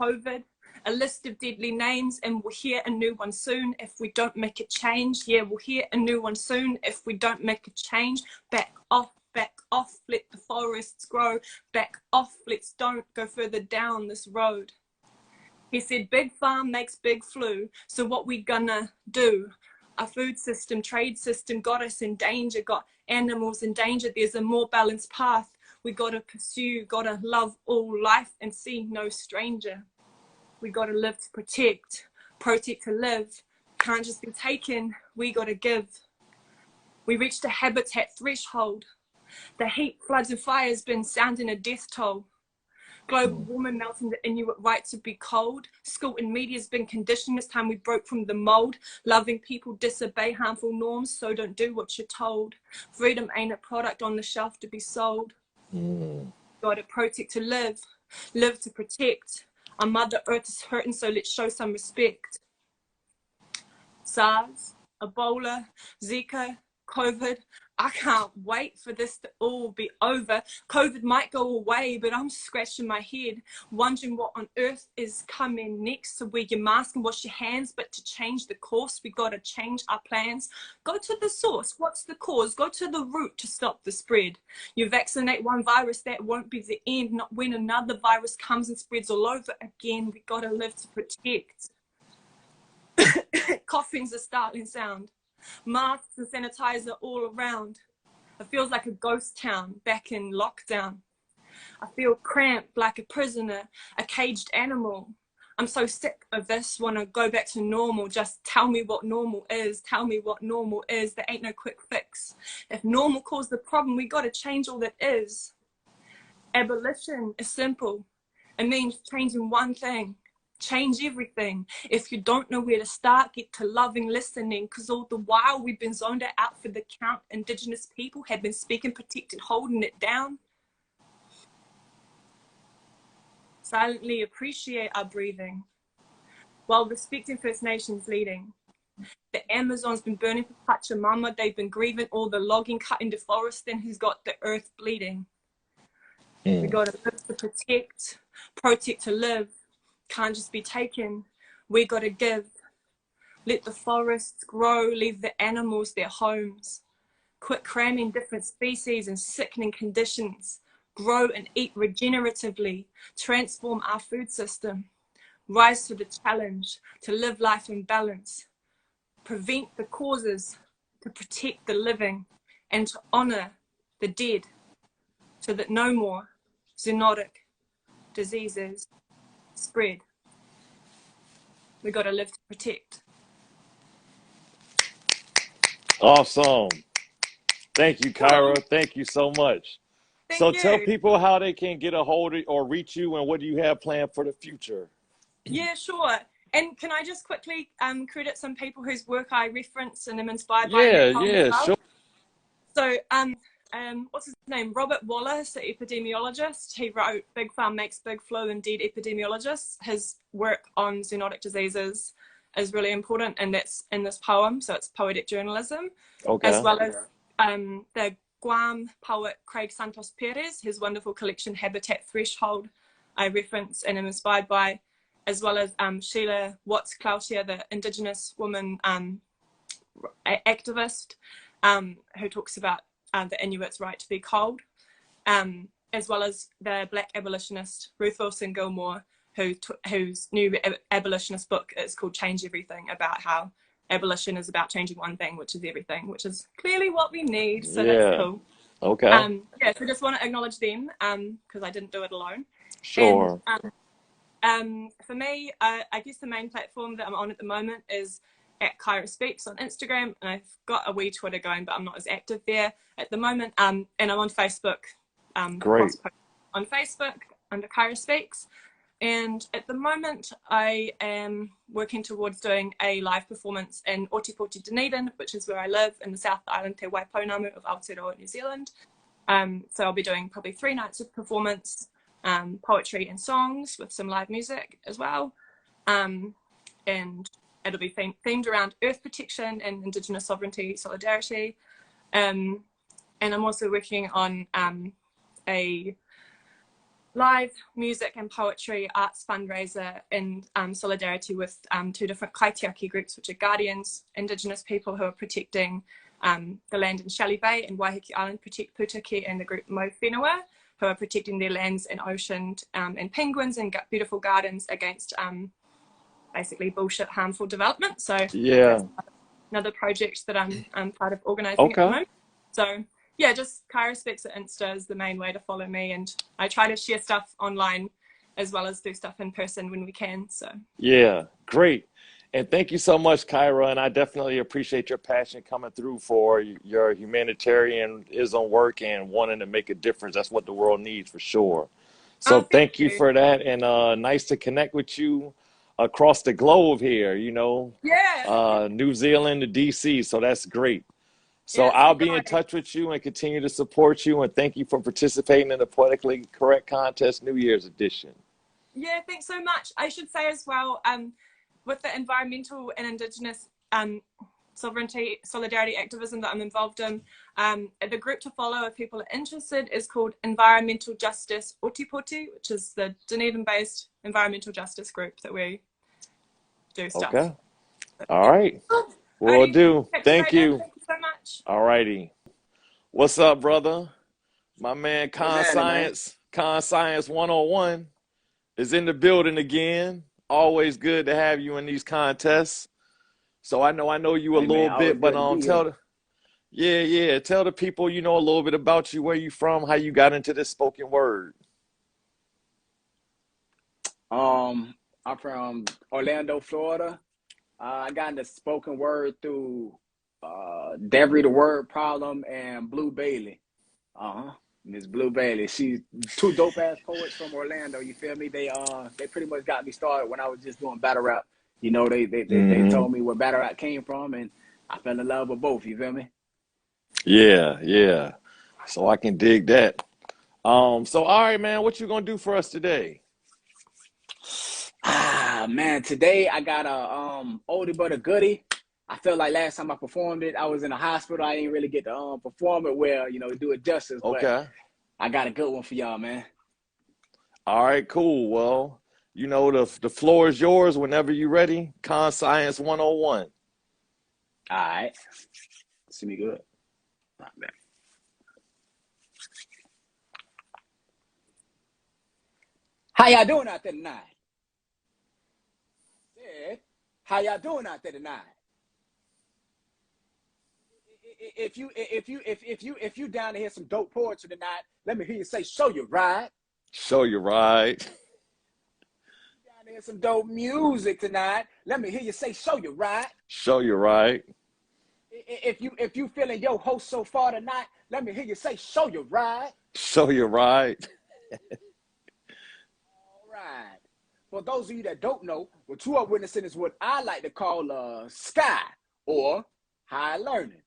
COVID, a list of deadly names, and we'll hear a new one soon if we don't make a change. Yeah, we'll hear a new one soon if we don't make a change. Back off, let the forests grow. Back off, let's don't go further down this road. He said big farm makes big flu, so what we gonna do? Our food system, trade system got us in danger, got animals in danger. There's a more balanced path we gotta pursue, gotta love all life and see no stranger. We gotta live to protect, protect to live. Can't just be taken, we gotta give. We reached a habitat threshold. The heat, floods and fires been sounding a death toll. Global warming melting the Inuit right to be cold. School and media's been conditioned. It's time we broke from the mold. Loving people disobey harmful norms, so don't do what you're told. Freedom ain't a product on the shelf to be sold. Gotta protect to live, live to protect. Our Mother Earth is hurting, so let's show some respect. SARS, Ebola, Zika, COVID. I can't wait for this to all be over. COVID might go away, but I'm scratching my head, wondering what on earth is coming next. So wear your mask and wash your hands, but to change the course, we gotta change our plans. Go to the source, what's the cause? Go to the root to stop the spread. You vaccinate one virus, that won't be the end. Not when another virus comes and spreads all over again. We gotta live to protect. Coughing's a startling sound. Masks and sanitizer all around. It feels like a ghost town back in lockdown. I feel cramped like a prisoner, a caged animal. I'm so sick of this, wanna go back to normal. Just tell me what normal is, tell me what normal is. There ain't no quick fix. If normal caused the problem, we gotta change all that is. Abolition is simple. It means changing one thing. Change everything. If you don't know where to start, get to loving listening, because all the while we've been zoned out for the count. Indigenous people have been speaking, protected, holding it down. Silently appreciate our breathing while respecting First Nations leading. The Amazon's been burning for Pachamama. They've been grieving all the logging, cutting the forest, and who's got the earth bleeding. We got to live to protect, protect to live. Can't just be taken, we gotta give. Let the forests grow, leave the animals their homes. Quit cramming different species in sickening conditions. Grow and eat regeneratively, transform our food system. Rise to the challenge, to live life in balance. Prevent the causes, to protect the living, and to honor the dead, so that no more zoonotic diseases spread. We got to live to protect. Awesome. Thank you, Kyra. Thank you so much. Thank you. Tell people how they can get a hold of or reach you, and what do you have planned for the future? Yeah, sure. And can I just quickly credit some people whose work I reference and am inspired by? Yeah, sure. So what's his name? Robert Wallace, an epidemiologist. He wrote Big Farm Makes Big Flu and Dead Epidemiologists. His work on zoonotic diseases is really important, and that's in this poem. So it's poetic journalism. Okay. As well as the Guam poet Craig Santos Perez, his wonderful collection Habitat Threshold, I reference and am inspired by, as well as Sheila Watts Cloutier, the Indigenous woman activist, who talks about the Inuit's right to be cold, as well as the Black abolitionist Ruth Wilson Gilmore, whose new abolitionist book is called Change Everything, about how abolition is about changing one thing, which is everything, which is clearly what we need. So Yeah. that's cool. Okay. Yeah, so just want to acknowledge them because I didn't do it alone. Sure. And for me, I guess the main platform that I'm on at the moment is at kyraspeaks on Instagram, and I've got a wee Twitter going, but I'm not as active there at the moment. And I'm on Facebook. Great. On Facebook under kyraspeaks. And at the moment, I am working towards doing a live performance in Ōtepoti, Dunedin, which is where I live in the South Island, Te Waipounamu of Aotearoa, New Zealand. So I'll be doing probably 3 nights of performance, poetry and songs with some live music as well. And it'll be themed around earth protection and Indigenous sovereignty solidarity. And I'm also working on a live music and poetry arts fundraiser in solidarity with 2 different kaitiaki groups, which are Guardians, Indigenous people who are protecting the land in Shelley Bay and Waiheke Island, Protect Putaki, and the group Mo Whenua, who are protecting their lands and ocean and penguins and beautiful gardens against basically bullshit harmful development. So Yeah. another project that I'm part of organising at the moment. So yeah, just kyraspeaks at Insta is the main way to follow me, and I try to share stuff online as well as do stuff in person when we can. So yeah, great. And thank you so much, Kyra. And I definitely appreciate your passion coming through for your humanitarianism work and wanting to make a difference. That's what the world needs for sure. So thank you for that. And nice to connect with you across the globe here, you know, New Zealand to DC. So that's great. So Yeah, I'll be in touch with you and continue to support you. And thank you for participating in the Poetically Correct Contest New Year's edition. Yeah, thanks so much. I should say as well, with the environmental and Indigenous sovereignty, solidarity activism that I'm involved in, the group to follow if people are interested is called Environmental Justice Ōtepoti, which is the Dunedin-based environmental justice group that we do stuff. Okay. All right. Will do. Thank you. Thank you so much. All righty. What's up, brother? My man Con Science 101 is in the building again. Always good to have you in these contests. So I know you a little bit, but tell the people, you know, a little bit about you, where you from, how you got into this spoken word. I'm from Orlando, Florida. I got into spoken word through Devery the Word Problem and Blue Bailey. Miss Blue Bailey. She's 2 dope ass poets from Orlando. You feel me? They pretty much got me started when I was just doing battle rap. You know, they told me where battle rap came from, and I fell in love with both. You feel me? Yeah. So I can dig that. So all right, man, what you gonna do for us today? Man, today I got a oldie but a goodie. I felt like last time I performed it, I was in a hospital. I didn't really get to perform it well, you know, do it justice. Okay. But I got a good one for y'all, man. All right, cool. Well, you know, the floor is yours whenever you're ready. Con Science 101. All right. See me good. Not bad. How y'all doing out there tonight? Yeah. How y'all doing out there tonight? If you down to hear some dope poetry tonight, let me hear you say "Show You Right." Show you right. Down to hear some dope music tonight, let me hear you say "Show You Right." Show you right. If you feeling your host so far tonight, let me hear you say "Show You Right." Show you right. All right. For those of you that don't know, what you are witnessing is what I like to call sky or high learning.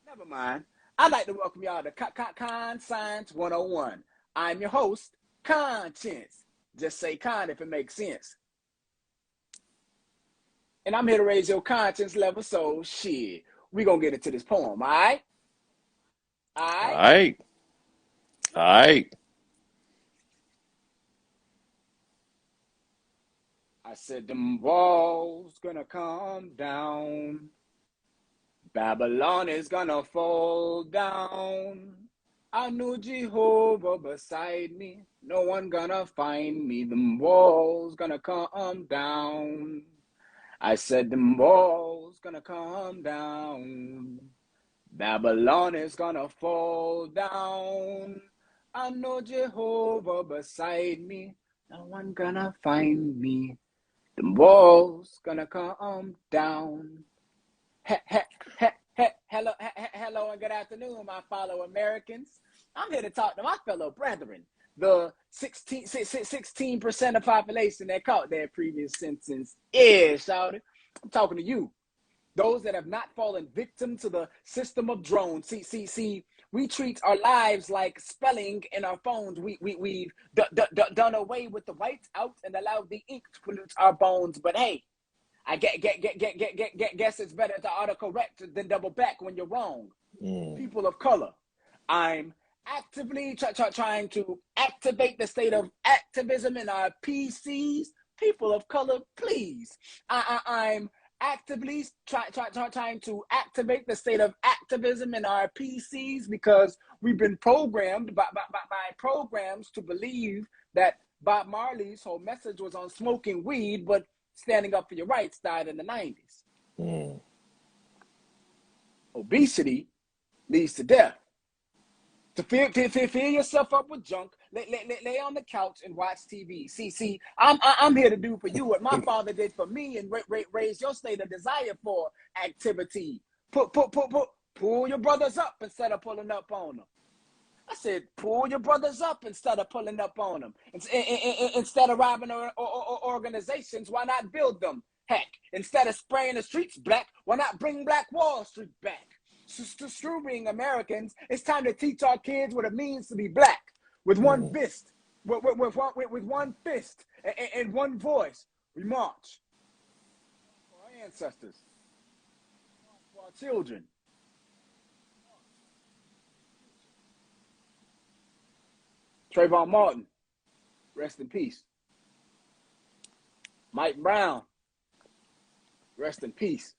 Never mind. I'd like to welcome y'all to Con Science 101. I'm your host, Conscience. Just say con if it makes sense. And I'm here to raise your conscience level, so shit. We gonna get into this poem, all right? All right? All right. I said them walls gonna come down. Babylon is gonna fall down. I knew Jehovah beside me. No one gonna find me. Them walls gonna come down. I said the wall's gonna come down. Babylon is gonna fall down. I know Jehovah beside me. No one gonna find me. The wall's gonna come down. Hello and good afternoon, my fellow Americans. I'm here to talk to my fellow brethren, the 16% of population that caught their previous sentence. Yeah, shouted. I'm talking to you, those that have not fallen victim to the system of drones. See, we treat our lives like spelling in our phones. We've done away with the white out and allowed the ink to pollute our bones. But hey, I guess it's better to autocorrect than double back when you're wrong. People of color, I'm actively trying to activate the state of activism in our PCs. People of color, please. I'm actively trying to activate the state of activism in our PCs because we've been programmed by programs to believe that Bob Marley's whole message was on smoking weed, but standing up for your rights died in the 90s. Obesity leads to death. To fill yourself up with junk, lay on the couch and watch TV. See, I'm here to do for you what my father did for me and raise your state of desire for activity. Pull your brothers up instead of pulling up on them. I said, pull your brothers up instead of pulling up on them. Instead of robbing organizations, why not build them? Heck, instead of spraying the streets black, why not bring Black Wall Street back? Screw being Americans, it's time to teach our kids what it means to be black. With one fist, with one fist and one voice, we march for our ancestors, for our children. Trayvon Martin, rest in peace. Mike Brown, rest in peace.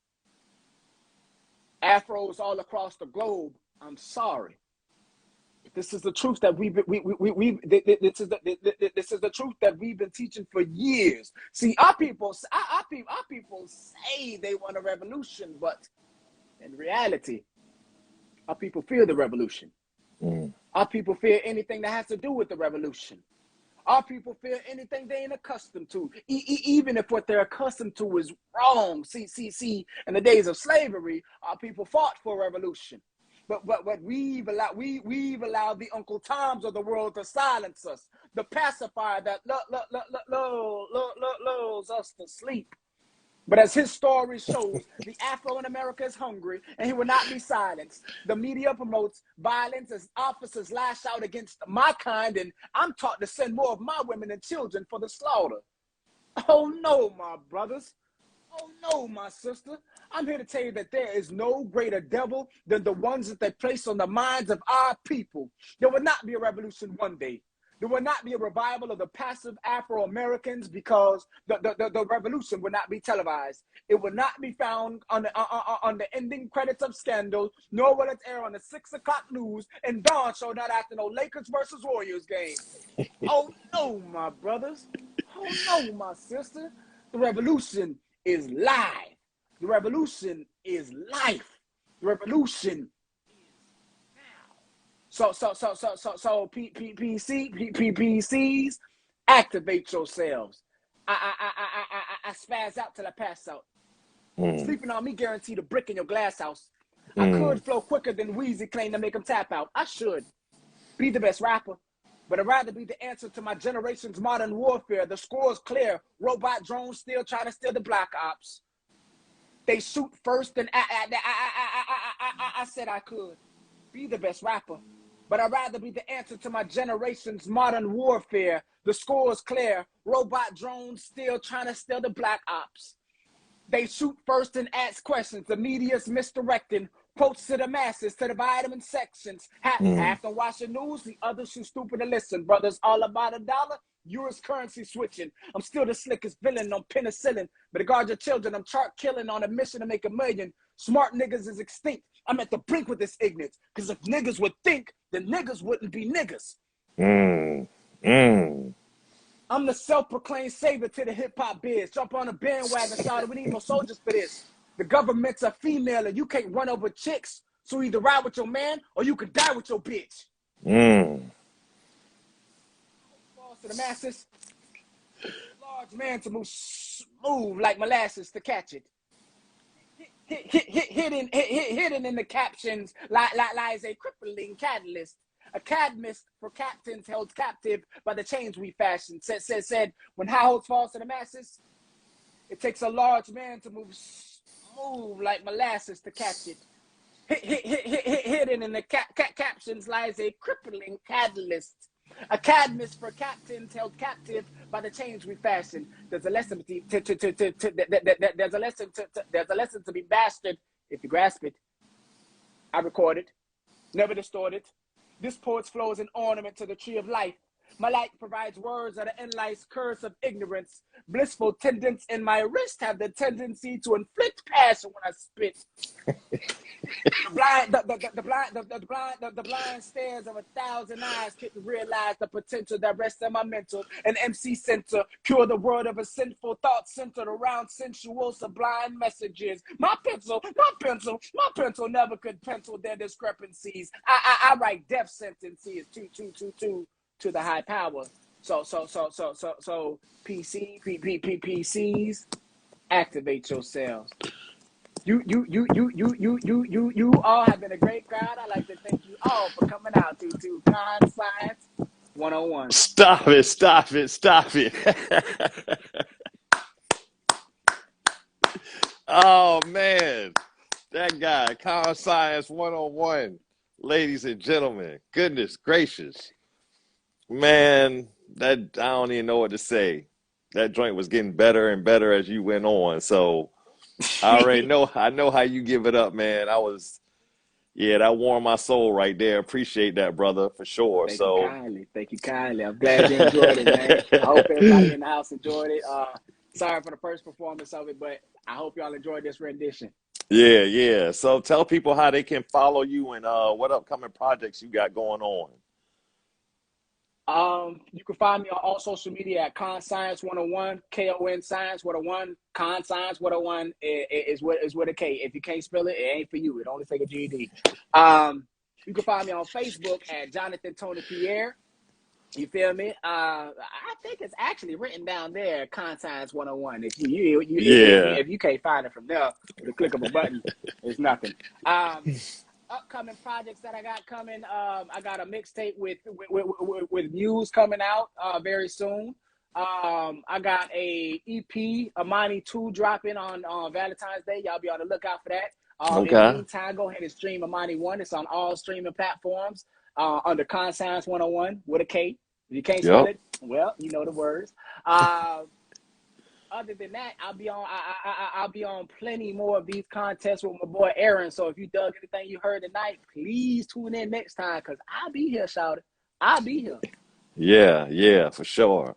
Afros all across the globe, I'm sorry. This is the truth that this is the truth that we've been teaching for years. See, our people say they want a revolution, but in reality, our people fear the revolution. Our people fear anything that has to do with the revolution. Our people fear anything they ain't accustomed to, even if what they're accustomed to is wrong. See, in the days of slavery, our people fought for revolution. But we've allowed the Uncle Toms of the world to silence us, the pacifier that lulls us to sleep. But as his story shows, the Afro in America is hungry, and he will not be silenced. The media promotes violence as officers lash out against my kind, and I'm taught to send more of my women and children for the slaughter. Oh no, my brothers. Oh no, my sister. I'm here to tell you that there is no greater devil than the ones that they place on the minds of our people. There will not be a revolution one day. There will not be a revival of the passive Afro-Americans because the revolution will not be televised. It will not be found on the ending credits of Scandal, nor will it air on the 6 o'clock news and Dawn show not after no Lakers versus Warriors game. Oh no, my brothers. Oh no, my sister. The revolution is live. The revolution is life. The revolution So PCs, activate yourselves. I spaz out till I pass out. Sleeping on me guaranteed a brick in your glass house. I could flow quicker than Weezy claim to make him tap out. I should be the best rapper, but I'd rather be the answer to my generation's modern warfare. The score's clear. Robot drones still trying to steal the black ops. They shoot first, and I said I could be the best rapper, but I'd rather be the answer to my generation's modern warfare. The score is clear. Robot drones still trying to steal the black ops. They shoot first and ask questions. The media's misdirecting. Quotes to the masses to divide them in sections. Half them watch the news, the others too stupid to listen. Brothers all about $1, US currency switching. I'm still the slickest villain on penicillin. But to guard your children, I'm chart killing on a mission to make $1 million. Smart niggas is extinct. I'm at the brink with this ignorance. Because if niggas would think, then niggas wouldn't be niggas. I'm the self-proclaimed savior to the hip-hop biz. Jump on a bandwagon, shout, we need more soldiers for this. The government's a female and you can't run over chicks. So either ride with your man or you could die with your bitch. Falls to the masses. Large man to move smooth like molasses to catch it. Hidden in the captions lies a crippling catalyst. A cadmist for captains held captive by the chains we fashioned. Said when high hopes falls to the masses, it takes a large man to move smooth like molasses to catch it. Hidden in the captions lies a crippling catalyst. A cadmist for captains held captive by the chains we fashioned. There's a lesson there's a lesson to be mastered if you grasp it. I record it, never distorted. This poet's flow is an ornament to the tree of life. My light provides words that are endless curse of ignorance. Blissful tendons in my wrist have the tendency to inflict passion when I spit. The blind stares of 1,000 eyes couldn't realize the potential that rests in my mental. An MC center, cure the world of a sinful thought centered around sensual sublime messages. My pencil never could pencil their discrepancies. I write death sentences, 2 to the high power. So PCs, activate yourselves. You all have been a great crowd. I'd like to thank you all for coming out to Con Science 101. Stop it. Oh man, that guy, Con Science 101, ladies and gentlemen, goodness gracious. Man, that I don't even know what to say. That joint was getting better and better as you went on. So I already know. I know how you give it up, man. That warmed my soul right there. Appreciate that, brother, for sure. Thank you kindly. I'm glad you enjoyed it, man. I hope everybody in the house enjoyed it. Sorry for the first performance of it, but I hope y'all enjoyed this rendition. Yeah. So tell people how they can follow you and what upcoming projects you got going on. You can find me on all social media at Con Science 101, KON Science 101. Con Science 101 is with a K. If you can't spell it, it ain't for you. It only take a GED. You can find me on Facebook at Jonathan Tony Pierre. You feel me? I think it's actually written down there, Con Science 101. If you can't find it from there, with a click of a button, it's nothing. Upcoming projects that I got coming. I got a mixtape with Muse coming out very soon. I got a EP, Amani 2 dropping on Valentine's Day. Y'all be on the lookout for that. In the meantime, go ahead and stream Amani 1. It's on all streaming platforms under Con Science 101 with a K. If you can't spell it, well, you know the words. Other than that, I'll be on plenty more of these contests with my boy Aaron. So if you dug anything you heard tonight, please tune in next time because I'll be here, shouted. I'll be here. Yeah, for sure.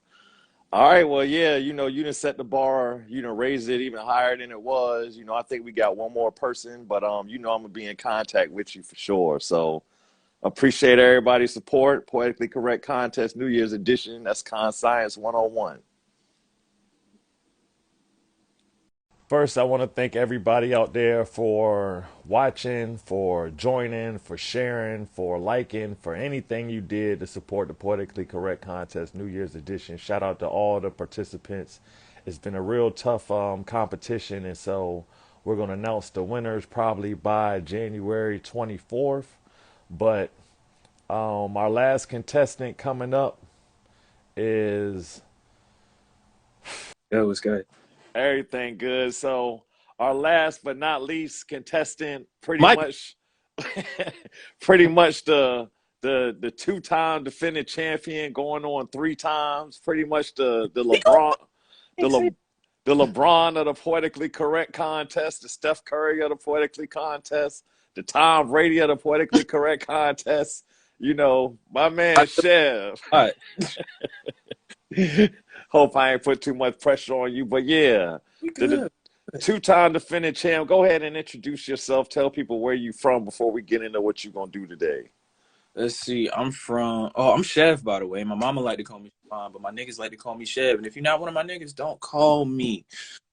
All right, well, yeah, you done set the bar, raised it even higher than it was. I think we got one more person, but I'm gonna be in contact with you for sure. So appreciate everybody's support. Poetically Correct Contest, New Year's edition. That's Con Science 101. First, I want to thank everybody out there for watching, for joining, for sharing, for liking, for anything you did to support the Poetically Correct Contest New Year's edition. Shout out to all the participants. It's been a real tough competition, and so we're going to announce the winners probably by January 24th. But our last contestant coming up is... That was good. Everything good. So our last but not least contestant, pretty much the two-time defending champion, going on 3 times. Pretty much the LeBron, the LeBron of the Poetically Correct Contest, the Steph Curry of the Poetically Contest, the Tom Brady of the Poetically Correct Contest. My man Chev. All right. Hope I ain't put too much pressure on you, but yeah, the 2-time defending champ. Go ahead and introduce yourself. Tell people where you from before we get into what you're gonna do today. Let's see. I'm Chev, by the way. My mama like to call me. but my niggas like to call me Chev. And if you're not one of my niggas, don't call me.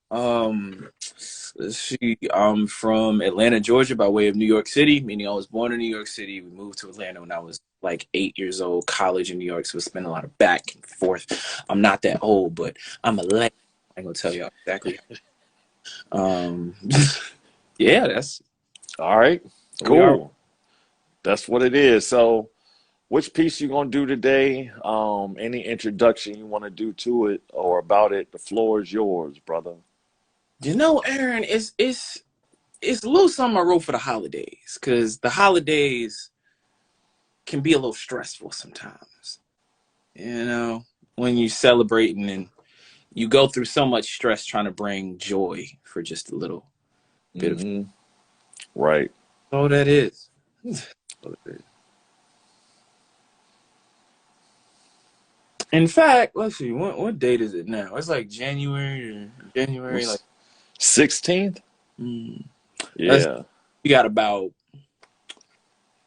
Let's see. I'm from Atlanta, Georgia, by way of New York City, meaning I was born in New York City. We moved to Atlanta when I was like 8 years old, college in New York, so we spent a lot of back and forth. I'm not that old, but I'm a legend. I ain't gonna tell you exactly. Yeah, that's All right. Cool. That's what it is. So which piece you gonna do today? Any introduction you want to do to it or about it? The floor is yours, brother. You know, Aaron, it's a little something I wrote for the holidays, because the holidays can be a little stressful sometimes. You know, when you're celebrating and you go through so much stress trying to bring joy for just a little bit of. Right. Oh, that is. In fact, let's see, what date is it now? It's like January, like 16th. Yeah. We got about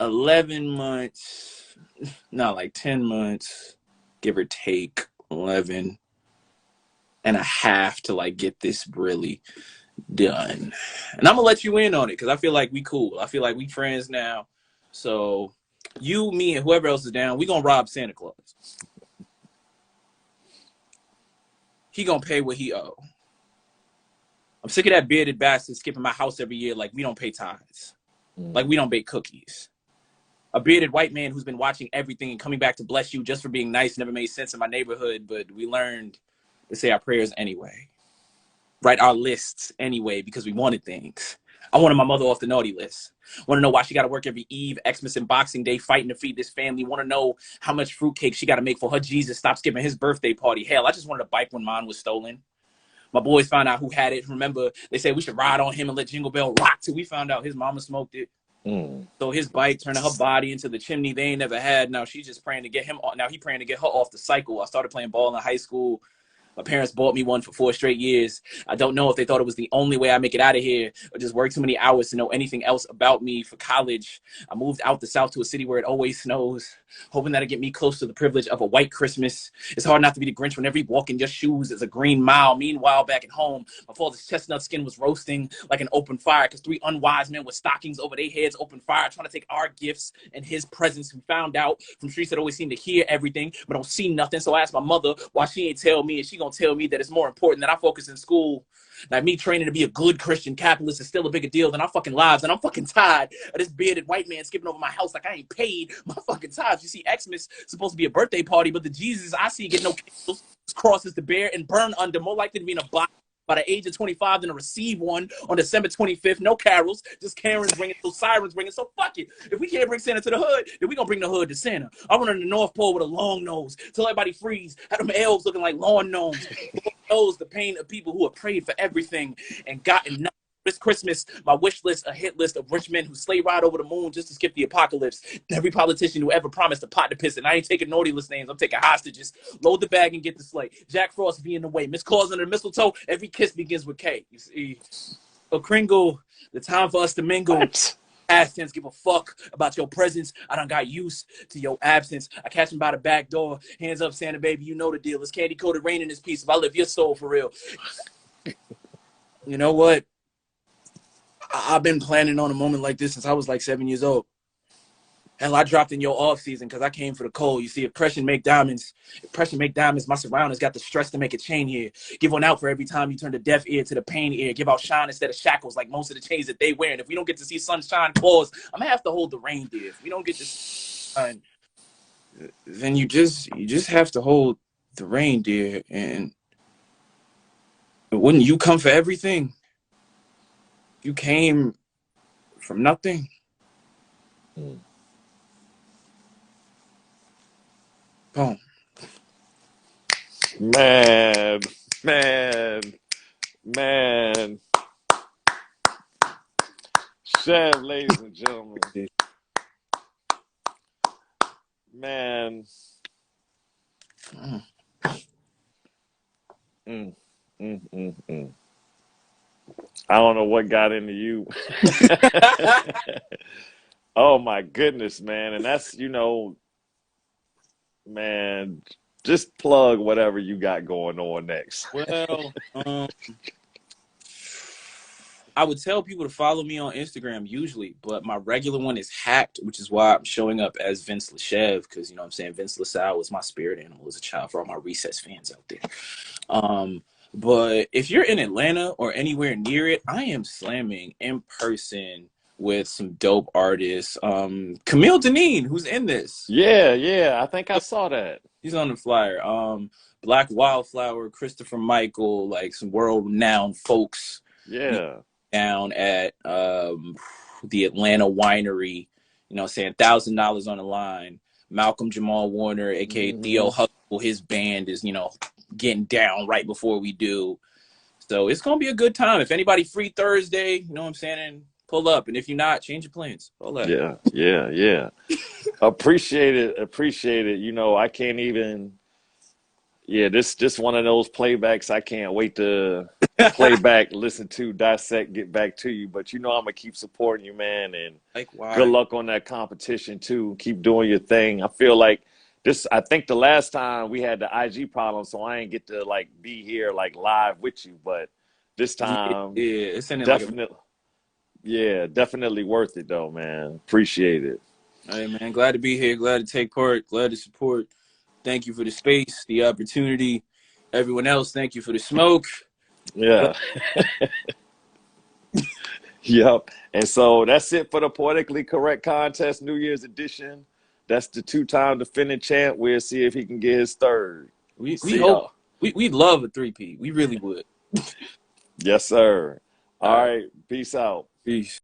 11 months, not like 10 months, give or take 11 and a half to like get this really done. And I'm gonna let you in on it because I feel like we cool. I feel like we friends now. So you, me, and whoever else is down, we gonna rob Santa Claus. He gonna pay what he owe. I'm sick of that bearded bastard skipping my house every year like we don't pay tithes. Like we don't bake cookies. A bearded white man who's been watching everything and coming back to bless you just for being nice never made sense in my neighborhood, but we learned to say our prayers anyway. Write our lists anyway because we wanted things. I wanted my mother off the naughty list. Want to know why she got to work every Eve, Xmas, and Boxing Day fighting to feed this family. Want to know how much fruitcake she got to make for her Jesus stop skipping his birthday party. Hell, I just wanted a bike when mine was stolen. My boys found out who had it. Remember, they said we should ride on him and let Jingle Bell rock till we found out his mama smoked it. So his bike turned her body into the chimney they ain't never had. Now she's just praying to get him. Now he praying to get her off the cycle. I started playing ball in high school. My parents bought me one for 4 straight years. I don't know if they thought it was the only way I make it out of here or just work too many hours to know anything else about me. For college, I moved out the South to a city where it always snows, hoping that'll get me close to the privilege of a white Christmas. It's hard not to be the Grinch when every walk in your shoes is a green mile. Meanwhile, back at home, my father's chestnut skin was roasting like an open fire because 3 unwise men with stockings over their heads open fire, trying to take our gifts and his presents. We found out from streets that always seem to hear everything but don't see nothing. So I asked my mother why she ain't tell me, and she gonna tell me that it's more important that I focus in school. Like me training to be a good Christian capitalist is still a bigger deal than our fucking lives. And I'm fucking tired of this bearded white man skipping over my house like I ain't paid my fucking tithes. You see, Xmas is supposed to be a birthday party, but the Jesus I see get no candles, crosses to bear and burn under, more likely to be in a box by the age of 25 than to receive one on December 25th. No carols, just Karens ringing, no sirens ringing. So fuck it. If we can't bring Santa to the hood, then we gonna bring the hood to Santa. I went on the North Pole with a long nose, till everybody freeze, had them elves looking like lawn gnomes. Knows the pain of people who have prayed for everything and gotten nothing. This Christmas, my wish list, a hit list of rich men who sleigh ride over the moon just to skip the apocalypse. Every politician who ever promised a pot to piss, and I ain't taking naughty list names, I'm taking hostages. Load the bag and get the sleigh. Jack Frost be in the way. Miss Claus under the mistletoe, every kiss begins with K. You see, so Kringle, the time for us to mingle. Past tense, give a fuck about your presence. I done got used to your absence. I catch him by the back door. Hands up, Santa baby, you know the deal. It's candy coated rain in this piece. If I live your soul for real. You know what? I've been planning on a moment like this since I was like 7 years old. Hell, I dropped in your off season because I came for the cold. You see, if pressure make diamonds, my surroundings got the stress to make a chain here. Give one out for every time you turn the deaf ear to the pain ear. Give out shine instead of shackles like most of the chains that they wear. And if we don't get to see sunshine claws, I'm gonna have to hold the reindeer. If we don't get to see then you just have to hold the reindeer. And wouldn't you come for everything? You came from nothing. Boom. Man. Chef, ladies and gentlemen. Man. I don't know what got into you. Oh my goodness, man. And that's, man, Just plug whatever you got going on next. Well, I would tell people to follow me on Instagram usually, but my regular one is hacked, which is why I'm showing up as Vince Leshev, because, you know what I'm saying, Vince LaSalle was my spirit animal as a child, for all my Recess fans out there. But if you're in Atlanta or anywhere near it, I am slamming in person with some dope artists. Camille Deneen, who's in this. Yeah, I think I saw that. He's on the flyer. Black Wildflower, Christopher Michael, like some world-renowned folks. Yeah. Down at the Atlanta winery, you know, saying $1,000 on the line. Malcolm Jamal Warner, aka Theo Hustle, his band is, you know, getting down right before we do. So it's gonna be a good time. If anybody free Thursday, you know what I'm saying, and pull up. And if you're not, change your plans. All that. Yeah. Appreciate it. You know, I can't even. Yeah, this one of those playbacks I can't wait to play back, listen to, dissect, get back to you. But you know I'm gonna keep supporting you, man, and good luck on that competition too. Keep doing your thing. I feel like this. I think the last time we had the IG problem, so I ain't get to like be here like live with you. But this time, it's definitely, definitely worth it though, man. Appreciate it. Hey man, glad to be here. Glad to take part. Glad to support. Thank you for the space, the opportunity. Everyone else, thank you for the smoke. Yeah. Yep. And so that's it for the Poetically Correct contest, New Year's edition. That's the 2-time defending champ. We'll see if he can get his third. We hope. We'd love a 3-peat. We really would. Yes, sir. All right. Peace out. Peace.